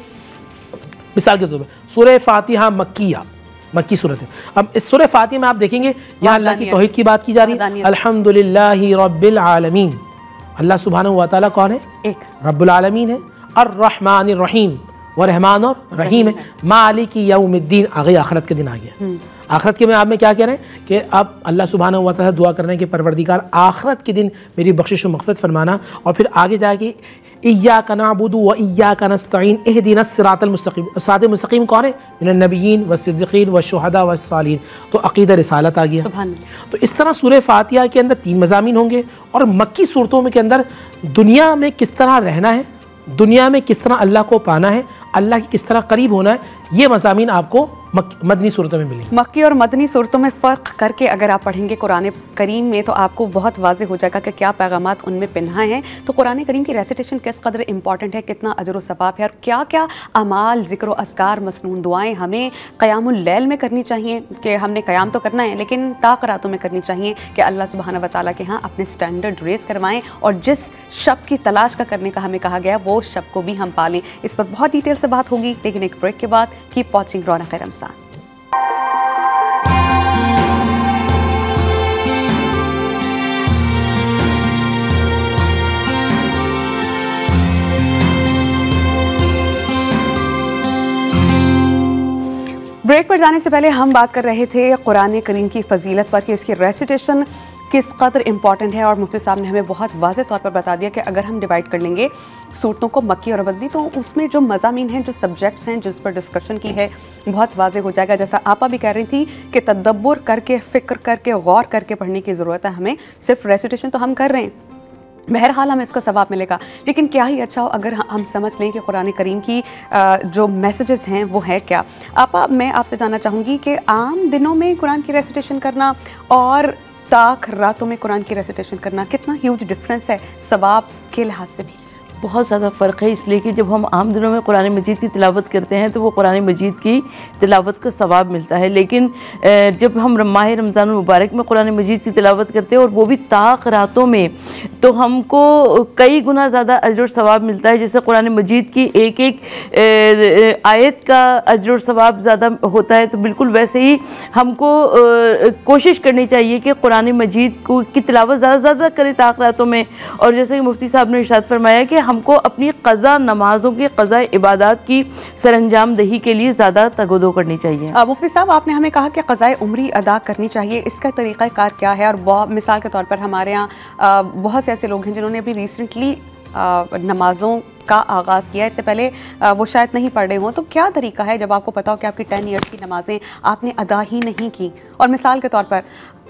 मिसाल के तौर पर सूरह फातिहा मक्की सूरत है। अब इस सूरह फातिहा में आप देखेंगे यहाँ अल्लाह की तौहीद की बात की जा रही है। अल्हम्दुलिल्लाहि रब्बिल आलमीन, अल्लाह सुब्हानहू व तआला कौन है? एक रब्बुल आलमीन है। अर्रहमानिर रहीम, वह रहमान और रहीम है। मालिकी यौमिद्दीन, आगे आखिरत के दिन आ गया। आखिरत के में आप में क्या कह रहे हैं कि आप अल्लाह सुब्हानहू व तआला दुआ कर रहे हैं कि परवरदिगार आखिरत के दिन मेरी बख्शिश व मग़फ़िरत फरमाना, और फिर आगे जाके इय्याका नअबुदु व इय्याका नस्तईन इहदिनस सिरातल मुस्तक़ीम। सिरातल मुस्तक़ीम कौन है? मिनन नबिय्यीन व सिद्दीक़ीन व शुहदा व सालिहीन। तो अक़ीदा रिसालत आ गया। तो इस तरह सूरह फातिहा के अंदर 3 मज़ामीन होंगे, और मक्की सूरतों में के अंदर दुनिया में किस तरह रहना है, दुनिया में किस तरह अल्लाह को पाना है, अल्लाह की किस तरह करीब होना है, ये मज़ामीन आपको मदनी सूरतों में मिलेंगे। मक्की और मदनी सूरतों में फ़र्क करके अगर आप पढ़ेंगे कुरान करीम में तो आपको बहुत वाज़ेह हो जाएगा कि क्या पैगामात उनमें पिन्हा हैं। तो कुरान करीम की रेसिटेशन किस कदर इंपॉर्टेंट है, कितना अजर व सवाब है, और क्या क्या अमाल, ज़िक्र व अस्कार, मसनून दुआएं हमें क़यामुल लैल में करनी चाहिए कि हमने क़याम तो करना है लेकिन ताक रातों में करनी चाहिए कि अल्लाह सुब्हानहू व तआला के यहाँ अपने स्टैंडर्ड रेज़ करवाएँ, और जिस शब की तलाश का करने का हमें कहा गया वो शब को भी हम पालें। इस पर बहुत डिटेल से बात होगी, लेकिन एक ब्रेक के बाद। Keep watching Raunaq Ramzan. Break पर जाने से पहले हम बात कर रहे थे कुरान करीम की फ़जीलत पर कि इसकी रेसिटेशन किस कदर इम्पॉर्टेंट है, और मुफ्ती साहब ने हमें बहुत वाज़ेह तौर पर बता दिया कि अगर हम डिवाइड कर लेंगे सूरतों को मक्की और मदनी तो उसमें जो मज़ामीन हैं, जो सब्जेक्ट्स हैं जिस पर डिस्कशन की है, बहुत वाज़ेह हो जाएगा। जैसा आपा भी कह रही थी कि तदब्बुर करके, फ़िक्र करके, गौर करके पढ़ने की ज़रूरत है हमें। सिर्फ रेसिटेशन तो हम कर रहे हैं, बहरहाल हमें इसका सवाब मिलेगा, लेकिन क्या ही अच्छा हो अगर हम समझ लें कि कुरान करीम की जो मैसेजेस हैं वो है क्या। आपा, मैं आपसे जानना चाहूँगी कि आम दिनों में कुरान की रेसिटेशन करना और ताक रातों में कुरान की रेसिटेशन करना कितना ह्यूज डिफरेंस है सवाब के लिहाज से भी? बहुत ज़्यादा फ़र्क है, इसलिए कि जब हम आम दिनों में कुरान मजीद की तिलावत करते हैं तो वो कुरान मजीद की तिलावत का सवाब मिलता है, लेकिन जब हम माह रमज़ान मुबारक में कुरान मजीद की तिलावत करते हैं और वो भी ताक रातों में, तो हमको कई गुना ज़्यादा अजर सवाब मिलता है। जैसे कुरान मजीद की एक एक आयत का अजर सवाब ज़्यादा होता है, तो बिल्कुल वैसे ही हमको कोशिश करनी चाहिए कि कुरान मजीद की तिलावत ज़्यादा से ज़्यादा करें ताक रातों में। और जैसे कि मुफ्ती साहब ने इरशाद फरमाया कि हमको अपनी क़ज़ा नमाज़ों की, क़ज़ा इबादत की सरअंजाम दही के लिए ज़्यादा तगदो करनी चाहिए। मुफ्ती साहब, आपने हमें कहा कि क़ज़ा उम्री अदा करनी चाहिए, इसका तरीक़ाकार क्या है? और मिसाल के तौर पर हमारे यहाँ बहुत से ऐसे लोग हैं जिन्होंने अभी रिसेंटली नमाज़ों का आगाज़ किया, इससे पहले वो शायद नहीं पढ़ रहे हों, तो क्या तरीका है जब आपको पता हो कि आपकी 10 ईयर्स की नमाज़ें आपने अदा ही नहीं की, और मिसाल के तौर पर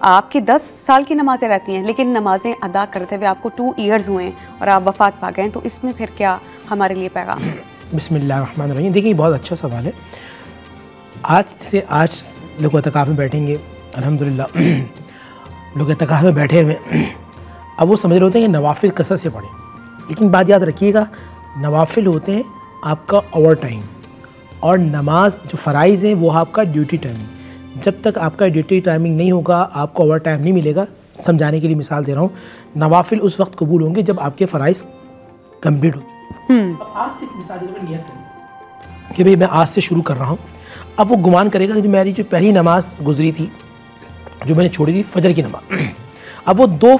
आपकी 10 साल की नमाज़ें रहती हैं लेकिन नमाज़ें अदा करते हुए आपको 2 ईयर्स हुए हैं और आप वफ़ात पा गए, तो इसमें फिर क्या हमारे लिए पैगाम है? बिस्मिल्लाहिर्रहमानिर्रहीम। देखिए, बहुत अच्छा सवाल है। आज लोग एतकाफ़ में बैठेंगे, अल्हम्दुलिल्लाह लोग एतकाफ़ में बैठे हुए, अब वो समझ रहे होते हैं कि नवाफिल कसरत से पढ़ें, लेकिन बात याद रखिएगा, नवाफिल होते हैं आपका ओवर टाइम, और नमाज जो फ़राइज़ हैं वो आपका ड्यूटी टाइमिंग। जब तक आपका ड्यूटी टाइमिंग नहीं होगा आपको ओवर टाइम नहीं मिलेगा। समझाने के लिए मिसाल दे रहा हूँ, नवाफिल उस वक्त कबूल होंगे जब आपके फ़राइज़ कंप्लीट होंगे। अब आज से मिसाल के तौर पर नियत करें कि भाई मैं आज से शुरू कर रहा हूँ। अब वो गुमान करेगा कि जो मेरी जो पहली नमाज गुजरी थी, जो मैंने छोड़ी थी फजर की नमाज, अब वो 2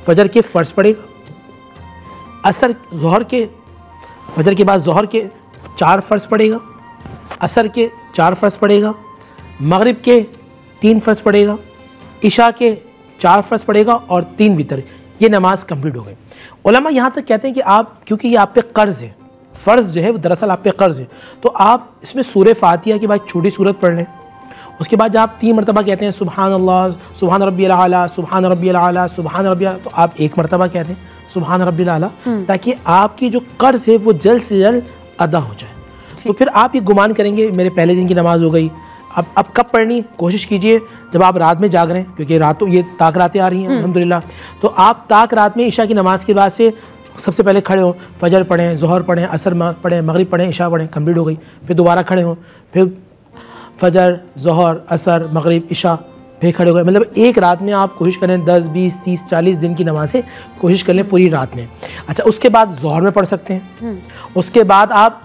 फजर के फ़र्ज़ पढ़ेगा, असर ज़ोहर के, फजर के बाद ज़ोहर के 4 फ़र्ज़ पढ़ेगा, असर के 4 फ़र्ज़ पढ़ेगा, मगरिब के 3 फ़र्ज़ पढ़ेगा, इशा के 4 फ़र्ज़ पढ़ेगा और 3 वितर। ये नमाज कंप्लीट हो गई। उलमा यहाँ तक कहते हैं कि आप, क्योंकि ये आप पे कर्ज़ है, फ़र्ज़ जो है वो दरअसल आप पे कर्ज़ है, तो आप इसमें सूरह फातिहा की बाद छोटी सूरत पढ़ लें। उसके बाद जब आप 3 मरतबा कहते हैं सुबहान अल्लाह, सुबहान रब्बियल आला, सुबहान रब्बियल आला, सुबहान रब्बियल, तो आप 1 मरतबा कहते हैं सुबहान रब्बिल आला, ताकि आपकी जो कर्ज़ है वो जल्द से जल्द अदा हो जाए। तो फिर आप ये गुमान करेंगे मेरे पहले दिन की नमाज हो गई। अब कब पढ़नी? कोशिश कीजिए जब आप रात में जाग रहे हैं, क्योंकि रातों ये ताक रातें आ रही हैं अल्हम्दुलिल्लाह, तो आप ताक रात में ईशा की नमाज के बाद से सबसे पहले खड़े हों, फजर पढ़ें, ज़ोहर पढ़ें, असर पढ़ें, मगरिब पढ़ें, इशा पढ़ें, कंप्लीट हो गई। फिर दोबारा खड़े हों, फिर फजर, ज़ोहर, असर, मगरिब, इशा, फिर खड़े हो गए। मतलब एक रात में आप कोशिश करें 10, 20, 30, 40 दिन की नमाज़ें कोशिश कर लें पूरी रात में। अच्छा, उसके बाद ज़ोहर में पढ़ सकते हैं, उसके बाद आप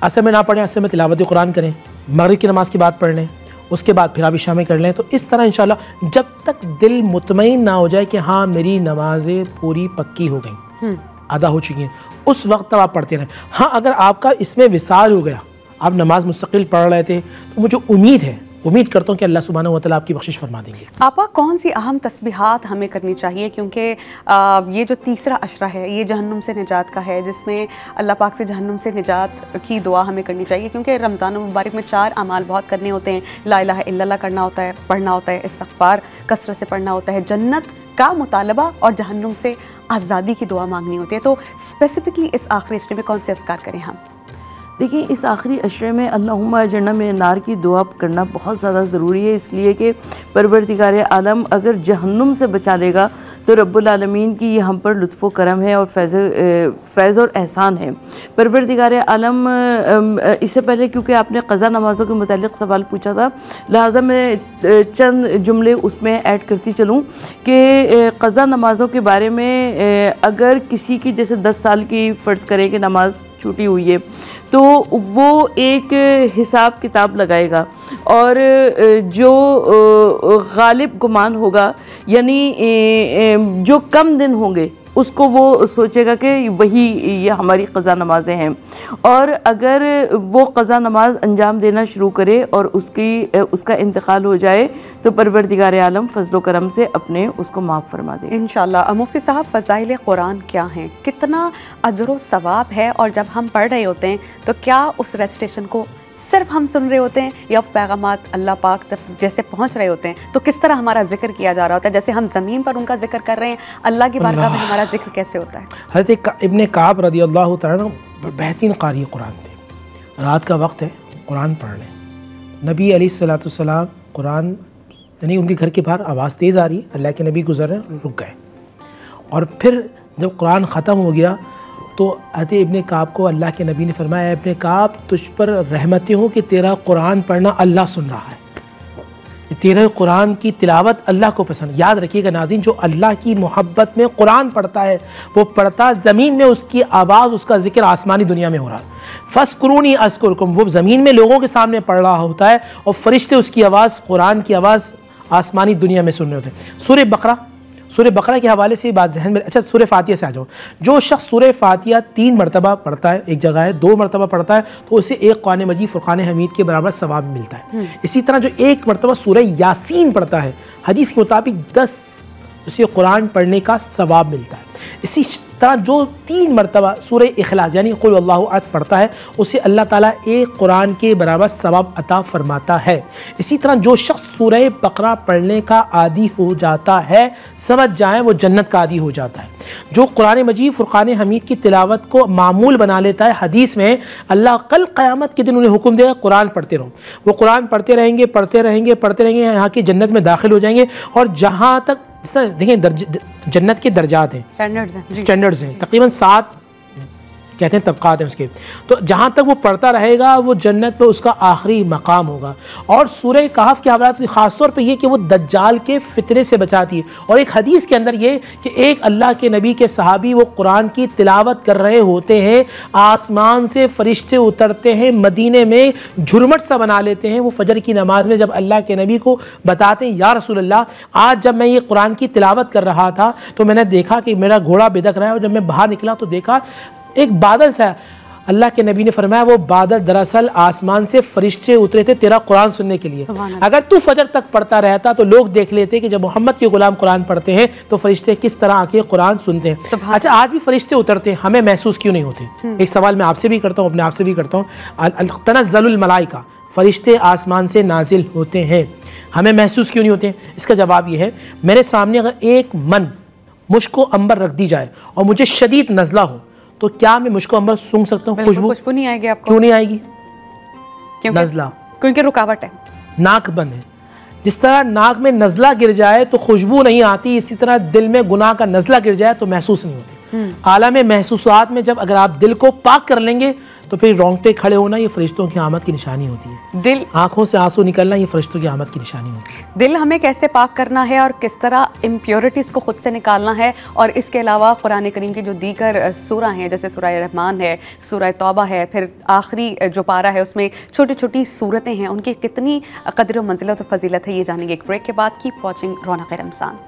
असर में ना पढ़ें, असर में तिलावत कुरान करें, मगरिब की नमाज़ के बाद पढ़ लें, उसके बाद फिर आप इशा में कर लें। तो इस तरह इंशाल्लाह जब तक दिल मुतमईन ना हो जाए कि हाँ मेरी नमाज़ें पूरी पक्की हो गई, अदा हो चुकी हैं, उस वक्त तक आप पढ़ते रहें। हाँ, अगर आपका इसमें विसाल हो गया, आप नमाज मुस्तकिल पढ़ रहे थे, तो मुझे उम्मीद है उम्मीद करता हूँ कि अल्लाह सुब्हानहू व तआला आपकी बख्शिश फरमा देंगे। आपा कौन सी अहम तस्बीहात हमें करनी चाहिए, क्योंकि ये जो तीसरा अशरा है ये जहन्नुम से निजात का है, जिसमें अल्लाह पाक से जहन्नुम से निजात की दुआ हमें करनी चाहिए, क्योंकि रमज़ान मुबारक में 4 अमाल बहुत करने होते हैं। ला इलाहा इल्लल्लाह करना होता है, पढ़ना होता है, इस्तिग़फ़ार कसरत से पढ़ना होता है, जन्नत का मुतालबा और जहन्नुम से आज़ादी की दुआ मांगनी होती है। तो स्पेसिफिकली इस आखिरी अशरे में कौन से अस्कार करें हम? देखिए, इस आखिरी अशरे में अल्लाहुम्मा अजरना मिनन नार की दुआ करना बहुत ज़्यादा ज़रूरी है, इसलिए कि परवरदिगार आलम अगर जहन्नुम से बचा लेगा तो रब्बुल आलमीन की ये हम पर लुत्फ़ करम है और फ़ैज़ और एहसान है। परवरदिगार आलम इससे पहले क्योंकि आपने क़ज़ा नमाज़ों के मुतालिक सवाल पूछा था, लिहाजा मैं चंद जुमले उसमें ऐड करती चलूँ कि क़ज़ा नमाज़ों के बारे में अगर किसी की जैसे 10 साल की फ़र्ज़ करें कि नमाज छूटी हुई है तो वो एक हिसाब किताब लगाएगा और जो गालिब गुमान होगा यानी जो कम दिन होंगे उसको वो सोचेगा कि वही ये हमारी क़ज़ा नमाज़ें हैं, और अगर वो क़ज़ा नमाज अंजाम देना शुरू करे और उसका इंतकाल हो जाए तो परवरदिगार आलम फजलो करम से अपने उसको माफ़ फरमा दे इंशाअल्लाह। मुफ्ती साहब, फ़ज़ाइल कुरान क्या हैं, कितना अजर व सवाब है, और जब हम पढ़ रहे होते हैं तो क्या उस रेसिटेशन को सिर्फ हम सुन रहे होते हैं या पैगामात अल्लाह पाक जब जैसे पहुंच रहे होते हैं तो किस तरह हमारा जिक्र किया जा रहा होता है? जैसे हम ज़मीन पर उनका जिक्र कर रहे हैं, अल्लाह की बारगाह में हमारा जिक्र कैसे होता है? हज़रत इब्ने काब रज़ियल्लाहु तआला अन्हु बेहतरीन क़ारी कुरान थे। रात का वक्त है, कुरान पढ़ रहे हैं। नबी अलैहिस्सलाम कुरान यानी उनके घर के बाहर आवाज़ तेज़ आ रही है, अल्लाह के नबी गुज़र रहे हैं, रुक गए। और फिर जब कुरान ख़त्म हो गया तो हज़रत इब्ने काब को अल्लाह के नबी ने फरमाया, इब्ने काब तुझ पर रहमतें हो कि तेरा कुरान पढ़ना अल्लाह सुन रहा है, तेरे कुरान की तिलावत अल्लाह को पसंद। याद रखिएगा नाज़रीन, जो अल्लाह की मोहब्बत में कुरान पढ़ता है वो पढ़ता ज़मीन में उसकी आवाज़, उसका जिक्र आसमानी दुनिया में हो रहा है। फ़स्कुरूनी अस्कुरकुम, वो ज़मीन में लोगों के सामने पढ़ रहा होता है और फरिश्ते उसकी आवाज़, कुरान की आवाज़ आसमानी दुनिया में सुन रहे होते हैं। सूरह बकरा के हवाले से बात जहन में। अच्छा, सूरह फातिहा से आ जाओ। जो शख्स सूरह फातिहा 3 मरतबा पढ़ता है, एक जगह है 2 मरतबा पढ़ता है तो उसे एक कुरान मजीद फुरकान हमीद के बराबर सवाब मिलता है। इसी तरह जो 1 मरतबा सूरह यासीन पढ़ता है, हदीस के मुताबिक 10 उसे कुरान पढ़ने का सवाब मिलता है। इसी तरह जो 3 मरतबा सूरह इखलास यानी कुल अल्लाहु अहद पढ़ता है उसे अल्लाह ताला एक कुरान के बराबर सवाब अता फरमाता है। इसी तरह जो शख्स सूरह बकरा पढ़ने का आदी हो जाता है, समझ जाएं वो जन्नत का आदी हो जाता है। जो कुरान मजीद फुरकान हमीद की तिलावत को मामूल बना लेता है, हदीस में अल्लाह कल क़यामत के दिन उन्हें हुक्म देगा कुरान पढ़ते रहो। वो कुरान पढ़ते रहेंगे, यहाँ की जन्नत में दाखिल हो जाएंगे। और जहाँ तक देखें जन्नत के दर्जात हैं, स्टैंडर्ड्स हैं, तकरीबन 7 कहते हैं तबक़ात हैं उसके। तो जहाँ तक वो पढ़ता रहेगा वो जन्नत में उसका आखिरी मकाम होगा। और सूरह कहफ के हवाले से ख़ास तौर पे ये कि वो दज्जाल के फितने से बचाती है। और एक हदीस के अंदर ये कि एक अल्लाह के नबी के सहाबी वो कुरान की तिलावत कर रहे होते हैं, आसमान से फरिश्ते उतरते हैं, मदीने में झुरमट सा बना लेते हैं। वो फजर की नमाज में जब अल्लाह के नबी को बताते हैं, या रसूल अल्लाह, आज जब मैं ये कुरान की तिलावत कर रहा था तो मैंने देखा कि मेरा घोड़ा बिदक रहा है, और जब मैं बाहर निकला तो देखा एक बादल सा। अल्लाह के नबी ने फरमाया वो बादल दरअसल आसमान से फरिश्ते उतरे थे तेरा कुरान सुनने के लिए। अगर तू फजर तक पढ़ता रहता तो लोग देख लेते कि जब मोहम्मद के गुलाम कुरान पढ़ते हैं तो फरिश्ते किस तरह आके कुरान सुनते हैं। अच्छा, आज भी फरिश्ते उतरते हैं, हमें महसूस क्यों नहीं होते? एक सवाल मैं आपसे भी करता हूँ, अपने आप से भी करता हूँ। तनज़्ज़लुल मलाइका, फरिश्ते आसमान से नाजिल होते हैं, हमें महसूस क्यों नहीं होते? इसका जवाब ये है, मेरे सामने अगर एक मन मुश्को अंबर रख दी जाए और मुझे शदीद नज़ला हो तो क्या मैं मुश्को अंबर सूंघ सकता हूँ? खुशबू नहीं आएगी आपको। क्यों नहीं आएगी? नज़ला, क्योंकि रुकावट है, नाक बंद है। जिस तरह नाक में नज़ला गिर जाए तो खुशबू नहीं आती, इसी तरह दिल में गुनाह का नज़ला गिर जाए तो महसूस नहीं होती। आलम महसूसात में जब अगर आप दिल को पाक कर लेंगे तो फिर रोंगटे खड़े होना ये फरिश्तों की आमद की निशानी होती है। दिल, आंखों से आंसू निकलना ये फरिश्तों की आमद की निशानी होती है। दिल हमें कैसे पाक करना है और किस तरह इम्प्योरिटीज़ को खुद से निकालना है, और इसके अलावा कुरान करीम की जो दीगर सूरा हैं जैसे सूरह रहमान है, सूरह तौबा है, फिर आखिरी जो पारा है उसमें छोटी छोटी सूरतें हैं, उनकी कितनी कदर व मंजिलत और फजीलत है, ये जानेंगे एक ब्रेक के बाद। Keep watching Raunaq Ramzan.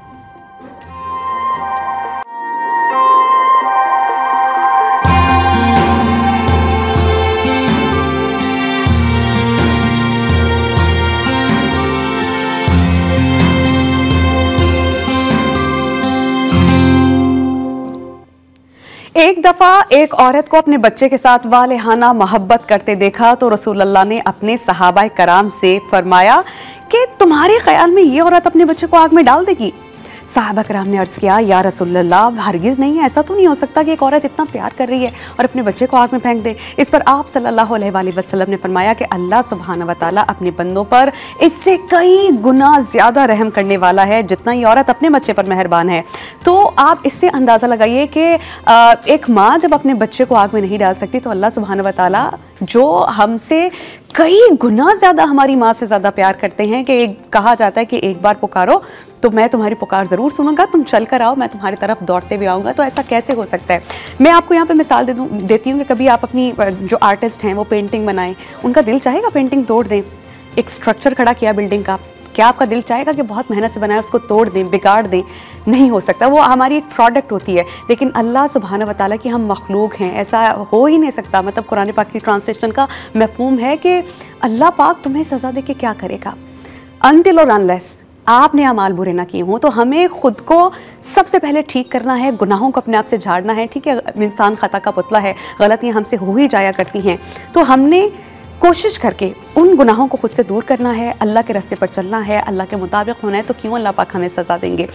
एक दफा एक औरत को अपने बच्चे के साथ वालेहाना मोहब्बत करते देखा तो रसूल अल्लाह ने अपने सहाबाए कराम से फरमाया कि तुम्हारे ख्याल में ये औरत अपने बच्चे को आग में डाल देगी? साहबा कराम ने अर्ज़ किया, या रसूलल्लाह, हरगिज़ नहीं है, ऐसा तो नहीं हो सकता कि एक औरत इतना प्यार कर रही है और अपने बच्चे को आग में फेंक दे। इस पर आप सल्लल्लाहु अलैहि वसल्लम ने फरमाया कि अल्लाह सुब्हानहू व तआला अपने बंदों पर इससे कई गुना ज़्यादा रहम करने वाला है जितना ये औरत अपने बच्चे पर मेहरबान है। तो आप इससे अंदाज़ा लगाइए कि एक माँ जब अपने बच्चे को आग में नहीं डाल सकती तो अल्लाह सुब्हानहू व तआला जो हमसे कई गुना ज़्यादा हमारी माँ से ज़्यादा प्यार करते हैं कि कहा जाता है कि एक बार पुकारो तो मैं तुम्हारी पुकार ज़रूर सुनूंगा, तुम चल कर आओ, मैं तुम्हारी तरफ दौड़ते भी आऊँगा। तो ऐसा कैसे हो सकता है? मैं आपको यहाँ पे मिसाल देती हूँ कि कभी आप अपनी जो आर्टिस्ट हैं वो पेंटिंग बनाएं, उनका दिल चाहेगा पेंटिंग तोड़ दें। एक स्ट्रक्चर खड़ा किया बिल्डिंग का, क्या आपका दिल चाहेगा कि बहुत मेहनत से बनाए उसको तोड़ दें, बिगाड़ दें? नहीं हो सकता। वो हमारी एक प्रोडक्ट होती है। लेकिन अल्लाह सुब्हानहू व तआला की हम मखलूक हैं, ऐसा हो ही नहीं सकता। मतलब कुरान पाक की ट्रांसलेशन का मफ़हूम है कि अल्लाह पाक तुम्हें सज़ा दे के क्या करेगा, अनटिल और अनलेस आपने अमाल बुरे ना किए हों। तो हमें ख़ुद को सबसे पहले ठीक करना है, गुनाहों को अपने आप से झाड़ना है। ठीक है, इंसान ख़ता का पुतला है, गलतियाँ हमसे हो ही जाया करती हैं। तो हमने कोशिश करके उन गुनाहों को खुद से दूर करना है, अल्लाह के रास्ते पर चलना है, अल्लाह के मुताबिक होना है। तो क्यों अल्लाह पाक हमें सज़ा देंगे?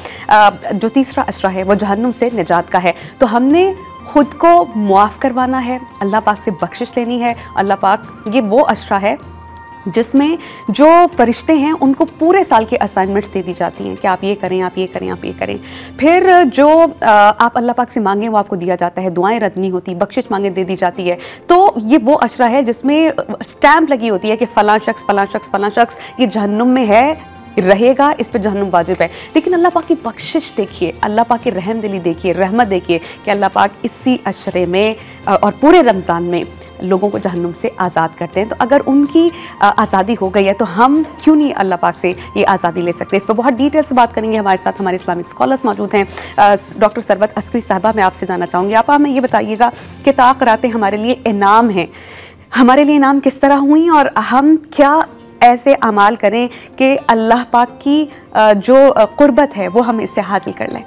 जो तीसरा अशरा है वो जहन्नुम से निजात का है। तो हमने ख़ुद को मुआफ़ करवाना है, अल्लाह पाक से बख्शिश लेनी है। अल्लाह पाक, ये वो अशरा है जिसमें जो फरिश्ते हैं उनको पूरे साल के असाइनमेंट्स दे दी जाती हैं कि आप ये करें, आप ये करें, आप ये करें। फिर जो आप अल्लाह पाक से मांगें वो आपको दिया जाता है, दुआएं रद्द नहीं होती, बख्शिश मांगे दे दी जाती है। तो ये वो अशरा है जिसमें स्टैम्प लगी होती है कि फ़लाँ शख्स फ़लाँ शख्स फ़लाँ शख्स ये जहन्नुम में है, रहेगा, इस पर जहन्नुम वाजिब है। लेकिन अल्लाह पाक की बख्शिश देखिए, अल्लाह पाक की रहमदिली देखिए, रहमत देखिए कि अल्लाह पाक इसी अशरे में और पूरे रमज़ान में लोगों को जहन्नुम से आज़ाद करते हैं। तो अगर उनकी आज़ादी हो गई है तो हम क्यों नहीं अल्लाह पाक से ये आज़ादी ले सकते? इस पर बहुत डिटेल से बात करेंगे। हमारे साथ हमारे इस्लामिक स्कॉलर्स मौजूद हैं। डॉक्टर सरवत अस्करी साहबा, मैं आपसे जानना चाहूँगी, आप हमें ये बताइएगा कि ताक़रातें हमारे लिए इनाम हैं, हमारे लिए इनाम किस तरह हुई और हम क्या ऐसे अमाल करें कि अल्लाह पाक की जो क़ुर्बत है वो हम इससे हासिल कर लें?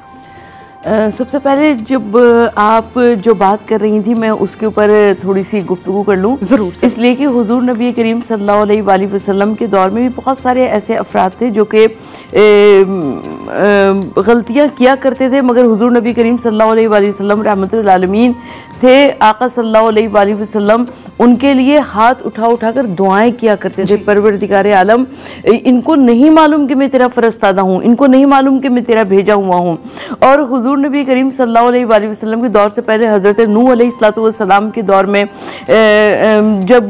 सबसे पहले जब आप जो बात कर रही थी मैं उसके ऊपर थोड़ी सी गुफ्तगू कर लूँ ज़रूर, इसलिए कि हुजूर नबी करीम सल्लल्लाहु अलैहि वसल्लम के दौर में भी बहुत सारे ऐसे अफराद थे जो कि गलतियाँ किया करते थे, मगर हुजूर नबी करीम सल्लल्लाहु अलैहि वसल्लम रहमतुल आलमीन थे। आका सल्लल्लाहु अलैहि वसल्लम उनके लिए हाथ उठा कर दुआएं किया करते थे, परवरदिगार आलम इनको नहीं मालूम कि मैं तेरा फरस्तादा हूँ, इनको नहीं मालूम कि मैं तेरा भेजा हुआ हूँ। और हुजूर नबी करीम सल्लल्लाहु अलैहि वसल्लम के दौर से पहले हज़रत नूह अलैहिस्सलाम के दौर में जब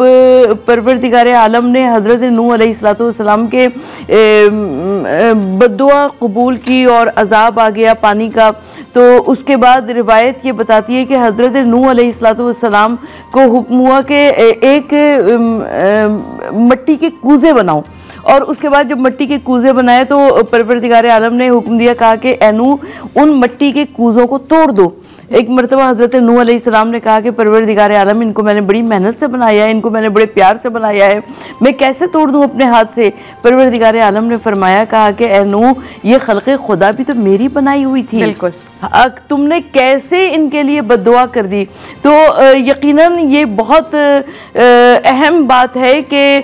परवरदिगार आलम ने हज़रत नूह अलैहिस्सलाम के बद्दुआ कबूल की और अजाब आ गया पानी का, तो उसके बाद रिवायत ये बताती है कि हज़रत नूह अलैहिस्सलाम को हुक्म हुआ कि एक मिट्टी के कूज़े बनाओ। और उसके बाद जब मिट्टी के कूज़े बनाए तो परवरदिगार आलम ने हुक्म दिया, कहा कि ए नूह उन मिट्टी के कूज़ों को तोड़ दो। एक मरतबा हज़रत नूह अलैहिस्सलाम ने कहा कि परवरदिगार आलम इनको मैंने बड़ी मेहनत से बनाया है, इनको मैंने बड़े प्यार से बनाया है, मैं कैसे तोड़ दूँ अपने हाथ से? परवरदिगार आलम ने फरमाया, कहा कि ए नूह ये खल्क़े खुदा भी तो मेरी बनाई हुई थी, बिल्कुल, तुमने कैसे इनके लिए बद्दुआ कर दी? तो यकीनन ये बहुत अहम बात है कि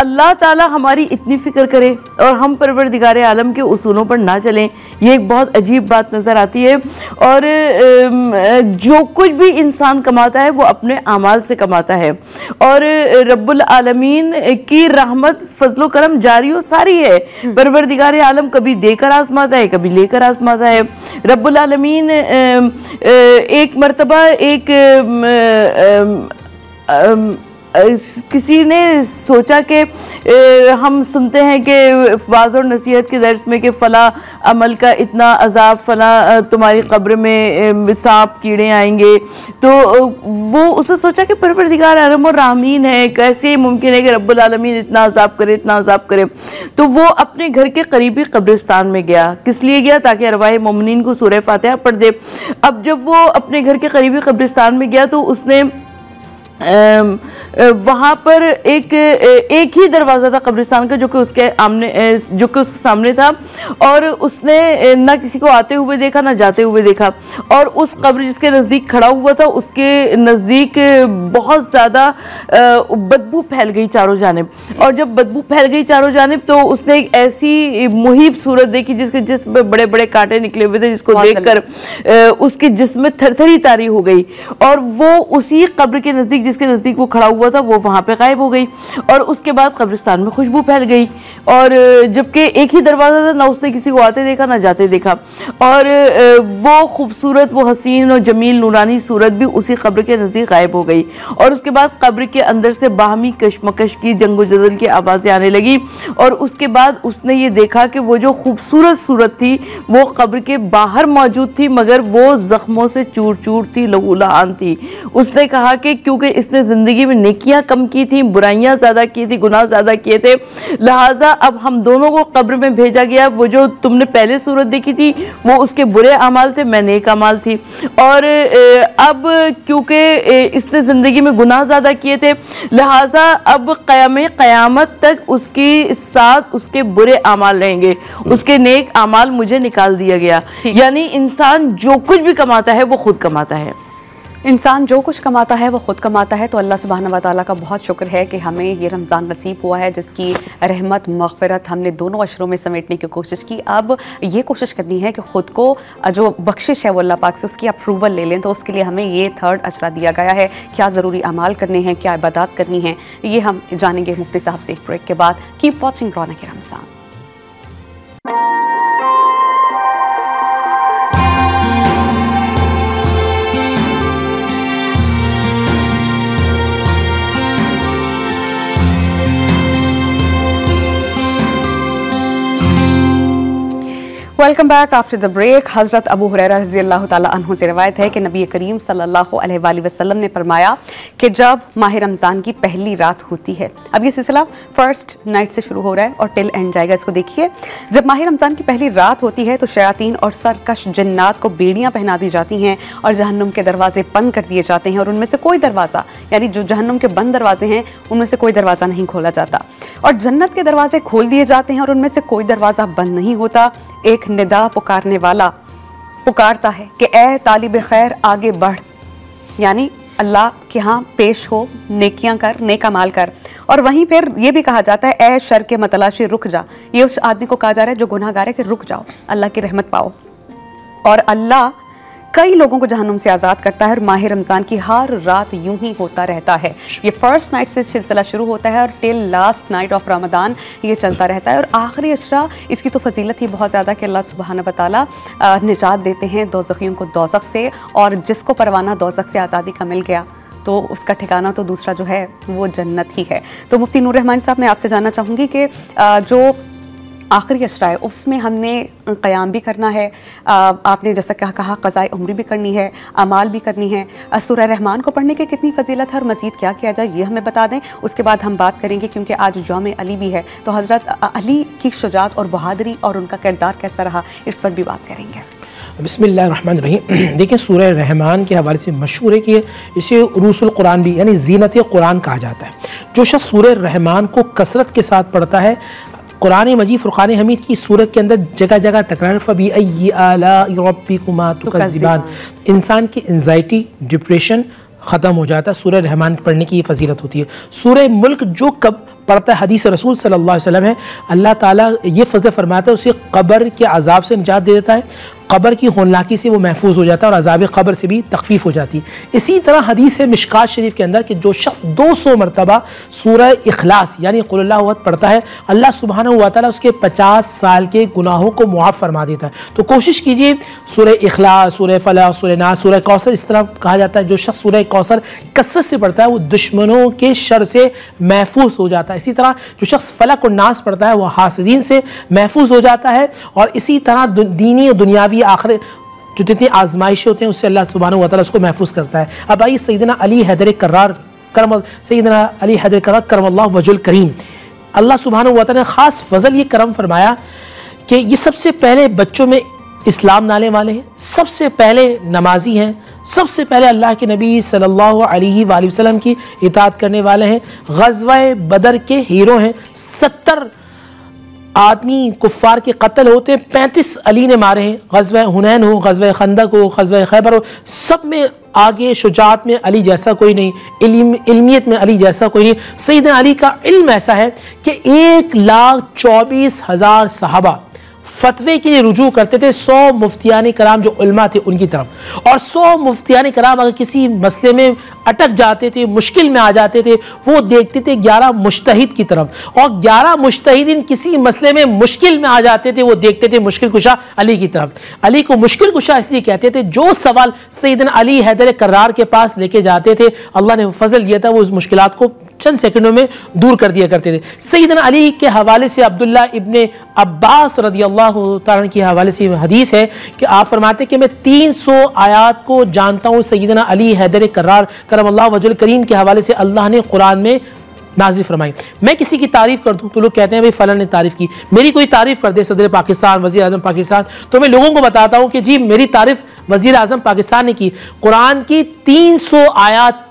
अल्लाह ताला हमारी इतनी फ़िक्र करे और हम परवरदिगार आलम के उसूलों पर ना चलें, ये एक बहुत अजीब बात नज़र आती है। और जो कुछ भी इंसान कमाता है वो अपने आमाल से कमाता है और रब्बुल आलमीन की रहमत फजलो करम जारी और सारी है। परवरदिगार आलम कभी देकर आजमाता है, कभी लेकर आजमाता है। रब्बुल आलमीन एक मरतबा एक किसी ने सोचा कि हम सुनते हैं कि वाज़ और नसीहत के दर्स में कि फ़ला अमल का इतना अजाब, फ़ला तुम्हारी कब्र में सांप कीड़े आएंगे, तो वो उसने सोचा कि परवरदिगार आलम और रामीन है, कैसे मुमकिन है कि रब्बुल आलमीन इतना अजाब करे, इतना अजाब करे। तो वो अपने घर के करीबी कब्रिस्तान में गया। किस लिए गया? ताकि अरवाह मोमिनीन को सूरह फातिहा पढ़ दे। अब जब वो अपने घर के करीबी कब्रिस्तान में गया तो उसने वहाँ पर एक ही दरवाज़ा था कब्रिस्तान का जो कि उसके सामने था, और उसने ना किसी को आते हुए देखा ना जाते हुए देखा। और उस कब्र जिसके नज़दीक खड़ा हुआ था उसके नज़दीक बहुत ज़्यादा बदबू फैल गई चारों जानिब। और जब बदबू फैल गई चारों जानिब तो उसने एक ऐसी मुहीब सूरत देखी जिसमें बड़े बड़े कांटे निकले हुए थे, जिसको देखकर उसके जिस्म में थरथरी तारी हो गई। और वो उसी कब्र के नज़दीक जिसके नज़दीक वो खड़ा हुआ था वो वहाँ पे गायब हो गई। और उसके बाद कब्रिस्तान में खुशबू फैल गई, और जबकि एक ही दरवाज़ा था, ना उसने किसी को आते देखा ना जाते देखा। और वो खूबसूरत, वो हसीन और जमील नूरानी सूरत भी उसी कब्र के नज़दीक गायब हो गई। और उसके बाद कब्र के अंदर से बाहमी कशमकश की, जंगो जदल की आवाज़ें आने लगी। और उसके बाद उसने ये देखा कि वो जो खूबसूरत सूरत थी वो कब्र के बाहर मौजूद थी, मगर वो ज़ख्मों से चूर चूर थी, लहूलुहान थी। उसने कहा कि क्योंकि इसने ज़िंदगी में नेकियां कम की थी, बुराइयां ज़्यादा की थी, गुनाह ज़्यादा किए थे, लिहाजा अब हम दोनों को कब्र में भेजा गया। वो जो तुमने पहले सूरत देखी थी वो उसके बुरे अमाल थे, मैं नेक अमाल थी। और अब क्योंकि इसने ज़िंदगी में गुनाह ज़्यादा किए थे, लिहाजा अब क़यामत तक उसके साथ उसके बुरे अमाल रहेंगे, उसके नेक अमाल मुझे निकाल दिया गया। यानी इंसान जो कुछ भी कमाता है वो खुद कमाता है। इंसान जो कुछ कमाता है वो ख़ुद कमाता है। तो अल्लाह सुब्हानहू व तआला का बहुत शुक्र है कि हमें ये रमज़ान नसीब हुआ है, जिसकी रहमत मग़फ़िरत हमने दोनों अशरों में समेटने की कोशिश की। अब ये कोशिश करनी है कि ख़ुद को जो बख्शिश है वो अल्लाह पाक से उसकी अप्रूवल ले लें। तो उसके लिए हमें ये थर्ड अशरा दिया गया है, क्या ज़रूरी अमाल करने हैं, क्या इबादत करनी है, ये हम जानेंगे मुफ्ती साहब से एक ब्रेक के बाद। Keep watching Raunaq Ramzan. Welcome back after the break. हज़रत अबू हुरैरा रज़ियल्लाहु ताला अन्हु से रवायत है कि नबी करीम सल्लल्लाहु अलैहि वसल्लम ने फरमाया कि जब माह रमज़ान की पहली रात होती है, अब ये सिलसिला फर्स्ट नाइट से शुरू हो रहा है और टिल एंड जाएगा, इसको देखिए। जब माह रमज़ान की पहली रात होती है तो शयातीन और सरकश जन्नात को बेड़ियाँ पहना दी जाती हैं और जहन्नुम के दरवाजे बंद कर दिए जाते हैं, और उनमें से कोई दरवाज़ा, यानी जो जहन्नुम के बंद दरवाजे हैं उनमें से कोई दरवाज़ा नहीं खोला जाता, और जन्नत के दरवाजे खोल दिए जाते हैं और उनमें से कोई दरवाज़ा बंद नहीं होता। एक निदा पुकारने वाला पुकारता है कि ए तालिब खैर आगे बढ़, यानी अल्लाह के यहाँ पेश हो, नेकियां कर, नेक अमाल कर। और वहीं फिर ये भी कहा जाता है ए शर के मतलाशी रुक जा, ये उस आदमी को कहा जा रहा है जो गुनाहगार है कि रुक जाओ, अल्लाह की रहमत पाओ। और अल्लाह कई लोगों को जहन्नुम से आज़ाद करता है और माह रमज़ान की हर रात यूं ही होता रहता है। ये फर्स्ट नाइट से सिलसिला शुरू होता है और till last night of Ramzan ये चलता रहता है। और आखिरी अशरा इसकी तो फजीलत ही बहुत ज़्यादा कि अल्लाह सुब्हानहू व तआला निजात देते हैं दोज़खियों को दोज़ख से, और जिसको परवाना दोज़ख से आज़ादी का मिल गया तो उसका ठिकाना तो दूसरा जो है वो जन्नत ही है। तो मुफ्ती नूर रहमान साहब, मैं आपसे जानना चाहूँगी कि जो आखिरी अशरा है उसमें हमने क़याम भी करना है, आपने जैसा कहा क़ज़ाए उम्री भी करनी है, अमाल भी करनी है। सूरह रहमान को पढ़ने की कितनी फजीलत है और मज़ीद क्या किया जाए ये हमें बता दें, उसके बाद हम बात करेंगे क्योंकि आज यौम अली भी है, तो हज़रत अली की शुजाअत और बहादुरी और उनका किरदार कैसा रहा इस पर भी बात करेंगे। बिस्मिल्लाहिर्रहमानिर्रहीम। देखिए, सूरह रहमान के हवाले से मशहूर है कि इसे उरूसुल कुरान भी यानी ज़ीनत कुरान कहा जाता है। जो शख्स सूरह रहमान को कसरत के साथ पढ़ता है, कुरान मजीद फ़ुरक़ान हमीद की सूरत के अंदर जगह जगह तकरार फ़बीअय्यि आलाइ रब्बिकुमा तुकज़्ज़िबान, इंसान की एंजाइटी, डिप्रेशन ख़त्म हो जाता है। सूरह रहमान पढ़ने की ये फजीलत होती है। सूरह मुल्क जो कब पढ़ता है, हदीस रसूल सल्लल्लाहु अलैहि वसल्लम है, अल्लाह ताला ये फ़ज़ल फरमाता है उसे क़ब्र के अज़ाब से निजात दे देता है, क़ब्र की होनलाकी से वो महफूज हो जाता है और अज़ाब क़ब्र से भी तख़फ़ीफ़ हो जाती है। इसी तरह हदीस है मिशकात शरीफ के अंदर कि जो शख्स 200 मरतबा सूरह इखलास यानी क़ुल हुवल्लाहु अहद पढ़ता है, अल्लाह सुब्हानहू व तआला उसके 50 साल के गुनाहों को मुआफ़ फरमा देता है। तो कोशिश कीजिए सूरह इखलास, सूरह फलाह, सूरह नास, सूरह कौसर, इस तरह कहा जाता है जो शख्स सूरह कौसर कसरत से पढ़ता है वो दुश्मनों के शर से महफूज हो जाता है। इसी तरह जो शख्स फलक और नास पढ़ता है वह हासिदीन से महफूज हो जाता है। और इसी तरह दीनी और दुनियावी आखिर जो जितनी आजमाइशें होते हैं उससे अल्लाह सुब्हानहू व तआला उसको महफूज करता है। अब आइए सैयदना अली हैदर कर्रार करमल्लाहु वजहुल करीम, अल्लाह सुब्हानहू व तआला ने ख़ास फजल ये करम फरमाया कि ये सबसे पहले बच्चों में इस्लाम लाने वाले हैं, सबसे पहले नमाजी हैं, सबसे पहले अल्लाह के नबी सल्लल्लाहु अलैहि वसल्लम की इताअत करने वाले हैं, ग़ज़वा बदर के हीरो हैं। 70 आदमी कुफ़ार के कत्ल होते हैं, 35 अली ने मारे हैं। ग़ज़वा हुनैन हो, ग़ज़वा खंदक हो, ग़ज़वा खैबर हो, सब में आगे शुजाअत में अली जैसा कोई नहीं, इल्मियत में अली जैसा कोई नहीं। सैयदना अली का इल्म ऐसा है कि 1,24,000 सहाबा फतवे के लिए रुजू करते थे 100 मुफ्तियान कराम जो उलमा थे उनकी तरफ, और 100 मुफ्तियान कराम अगर किसी मसले में अटक जाते थे, मुश्किल में आ जाते थे, वो देखते थे 11 मुज्तहिद की तरफ, और 11 मुज्तहिदीन किसी मसले में मुश्किल में आ जाते थे, वो देखते थे मुश्किल कुशा अली की तरफ। अली को मुश्किल कुशा इसलिए कहते थे, जो सवाल सैयदना अली हैदर कर्रार के पास लेके जाते थे, अल्लाह ने फजल दिया था, वो उस मुश्किलात को चंद सेकंडों में दूर कर दिया करते थे। सैयदना अली के हवाले से अब्दुल्ला इब्ने अब्बास रदियल्लाहु ताला के हवाले से हदीस है कि आप फरमाते कि मैं 300 आयात को जानता हूँ। सैयदना अली हैदर कर्रार करमल्लाहु वजहुल करीम के हवाले से अल्लाह ने कुरान में नाज़िल फरमाई। मैं किसी की तारीफ़ कर दूँ तो लोग कहते हैं भाई फ़लाँ ने तारीफ़ की, मेरी कोई तारीफ़ कर दे सदर पाकिस्तान, वज़ीर आज़म पाकिस्तान, तो मैं लोगों को बताता हूँ कि जी मेरी तारीफ़ वज़ीर आज़म पाकिस्तान ने की। कुरान की 300 आयात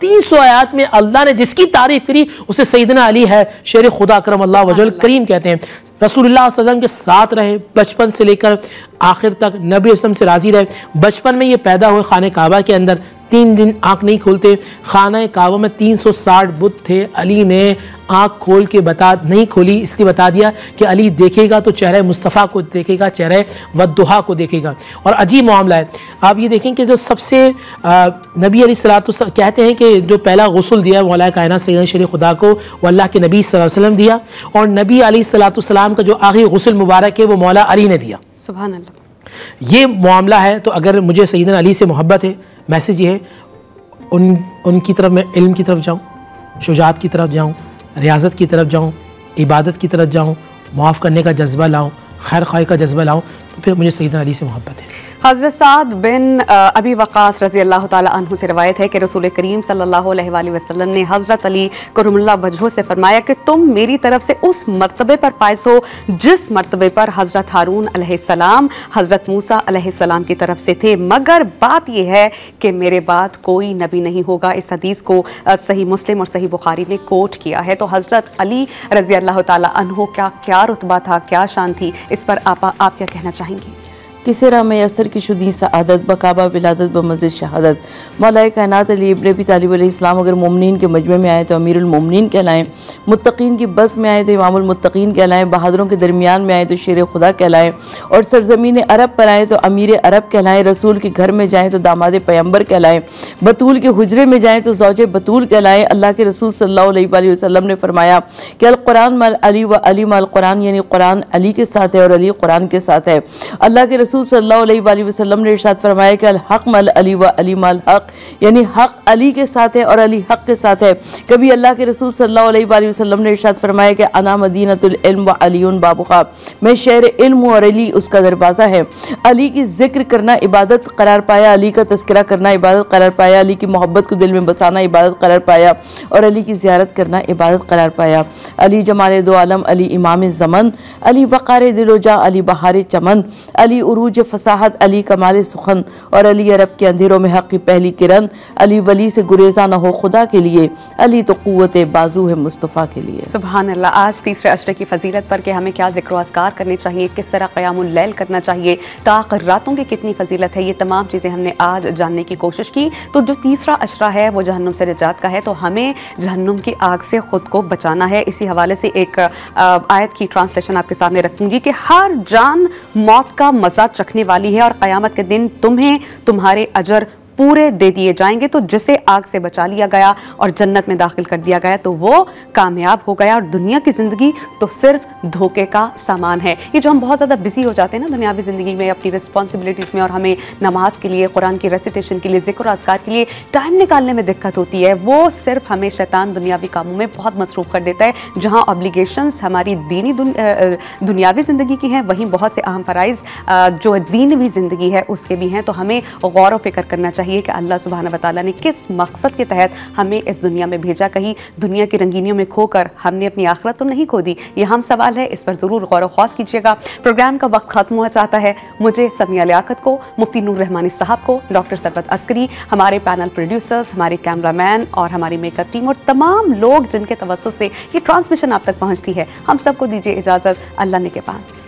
में अल्लाह ने जिसकी तारीफ़ करी उसे सैयदना अली है शेर खुदा करमल्लाहु वजहुल करीम कहते हैं। रसूलुल्लाह सल्लल्लाहु अलैहि वसल्लम के साथ रहे, बचपन से लेकर आखिर तक नबी वसल्लम से राज़ी रहे। बचपन में ये पैदा हुए खाने काबा के अंदर, 3 दिन आँख नहीं खोलते। खाना काबा में 360 बुत थे, अली ने आँख खोल के नहीं खोली, इसलिए बता दिया कि अली देखेगा तो चेहरे मुस्तफ़ा को देखेगा, चेहरे वद्दुहा को देखेगा। और अजीब मामला है, आप ये देखें कि जो सबसे नबी अलैहिस्सलातु कहते हैं कि जो पहला गुस्ल दिया मौला कायनात सैयदना शेर खुदा को वो अल्लाह के नबी सल्लल्लाहु अलैहि वसल्लम दिया, और नबी अलैहिस्सलातु सलाम का जो आखिरी गुस्ल मुबारक है वो मौला अली ने दिया। सुभान अल्लाह। ये मामला है। तो अगर मुझे सैयदना अली से मोहब्बत है, मैसेज ये है उनकी तरफ मैं इल्म की तरफ जाऊँ, शुजाअत की तरफ जाऊँ, रियाजत की तरफ जाऊँ, इबादत की तरफ जाऊँ, माफ़ करने का जज्बा लाऊँ, खैर ख़्वाही का जज्बा लाऊँ, तो फिर मुझे सैयदना अली से मोहब्बत है। हज़रत साद बिन अबी वक़ास रज़ी अल्लाह ताला अन्हु से रवायत है कि रसूल करीम सल्लल्लाहु अलैहि वसल्लम ने हज़रत अली करमुल्लाह वजहू से फरमाया कि तुम मेरी तरफ से उस मर्तबे पर फाइज़ हो जिस मर्तबे पर हज़रत हारून अलैहिस्सलाम हज़रत मूसा अलैहिस्सलाम की तरफ से थे, मगर बात यह है कि मेरे बाद कोई नबी नहीं होगा। इस हदीस को सही मुस्लिम और सही बुखारी ने कोट किया है। तो हज़रत अली रज़ी अल्लाह ताला अन्हु का क्या रुतबा था, क्या शान थी, इस पर आप क्या कहना चाहेंगी? किसे राह मैसर की शुदी सआदत बकाबा विलादत बमज़िद शहादत। मौलाए कायनात अली इब्न अबी तालिब अलैहिस्सलाम अगर मोमिनीन के मजमे में आए तो अमीरुल मोमिनीन कहलाएं, मुत्तकीन की बस में आए तो इमामुल मुत्तकीन कहलाएं, बहादुरों के दरमियान में आए तो शेर खुदा कहलाएं, और सरजमीन अरब पर आए तो अमीर अरब कहलाएं, रसूल के घर में जाएँ तो दामाद पैगम्बर कहलाएं, बतूल के हुजरे में जाएँ तो ज़ौजे बतूल कहलाएं। अल्लाह के रसूल सल्लल्लाहु अलैहि वसल्लम ने फरमाया कि अल कुरान मल अली व अली मल कुरान, यानी कुरान अली के साथ है और अली कुरान के साथ है। अल्लाह के रसूल सल्लल्लाहु अलैहि वसल्लम ने इरशाद फरमाया कि अल हक मल अली व अली मल हक, यानी हक अली के साथ है और अली हक के साथ है। कभी अल्लाह के रसूल सल्लल्लाहु अलैहि वसल्लम ने इरशाद फरमाया कि अना मदीनतुल इल्म व अलीउन बाबुहा, मैं शहर इल्म हूँ और अली उसका दरवाज़ा है। अली की जिक्र करना इबादत करार पाया, अली का तज़किरा करना इबादत करार पाया, अली की मोहब्बत को दिल में बसाना इबादत करार पाया, और अली की ज़ियारत करना इबादत करार पाया। अली जमाल दो आलम, अली इमाम ज़मन, अली वक़ार दिलोजा, अली बहार चमन, अली उरूज फसाहत, अली कमाल सुखन, और अली अरब के अंधेरों में हक़ की पहली किरण। अली वली से गुरेज़ा न हो खुदा के लिए, अली तो क़ुव्वत बाजू है मुस्तफ़ा के लिए। सुभान अल्लाह। आज तीसरे अशरे की फजीलत पर कि हमें क्या ज़िक्र अस्कार करने चाहिए, किस तरह क़यामुल लैल करना चाहिए, ताक़ रातों की कितनी फजीलत है, ये तमाम चीज़ें हमने आज जानने की कोशिश की। तो जो तीसरा अशरा है वो जहन्नुम से निजात का है, तो हमें जहन्नुम की आग से ख़ुद को बचाना है। इसी हवाले से एक आयत की ट्रांसलेशन आपके सामने रखूँगी कि हर जान मौत का मज़ा चखने वाली है और क़यामत के दिन तुम्हें तुम्हारे अजर पूरे दे दिए जाएंगे। तो जिसे आग से बचा लिया गया और जन्नत में दाखिल कर दिया गया तो वो कामयाब हो गया, और दुनिया की ज़िंदगी तो सिर्फ धोखे का सामान है। ये जो हम बहुत ज़्यादा बिजी हो जाते हैं ना दुनियावी ज़िंदगी में अपनी रिस्पॉन्सिबिलिटीज़ में, और हमें नमाज के लिए, कुरान की रेसिटेशन के लिए, ज़िक्र अज़कार के लिए टाइम निकालने में दिक्कत होती है, वो सिर्फ हमें शैतान दुनियावी कामों में बहुत मसरूफ़ कर देता है। जहाँ ऑब्लिगेशंस हमारी दीनी दुनियावी ज़िंदगी की हैं, वहीं बहुत से अहम फ़राइज़ जो दीनवी ज़िंदगी है उसके भी हैं। तो हमें गौर व फिक्र करना चाहिए चाहिए कि अल्लाह सुब्हानहू व तआला ने किस मकसद के तहत हमें इस दुनिया में भेजा। कहीं दुनिया की रंगीनियों में खोकर हमने अपनी आखिरत तो नहीं खो दी, ये हम सवाल है, इस पर ज़रूर गौर व ख़ौस कीजिएगा। प्रोग्राम का वक्त ख़त्म हुआ चाहता है। मुझे समिया लियाकत को, मुफ्ती नूर रहमानी साहब को, डॉक्टर सरबत अस्करी, हमारे पैनल प्रोड्यूसर्स, हमारे कैमरामैन और हमारी मेकअप टीम और तमाम लोग जिनके तवज्जो से ये ट्रांसमिशन आप तक पहुँचती है, हम सबको दीजिए इजाज़त। अल्लाह ने के पास।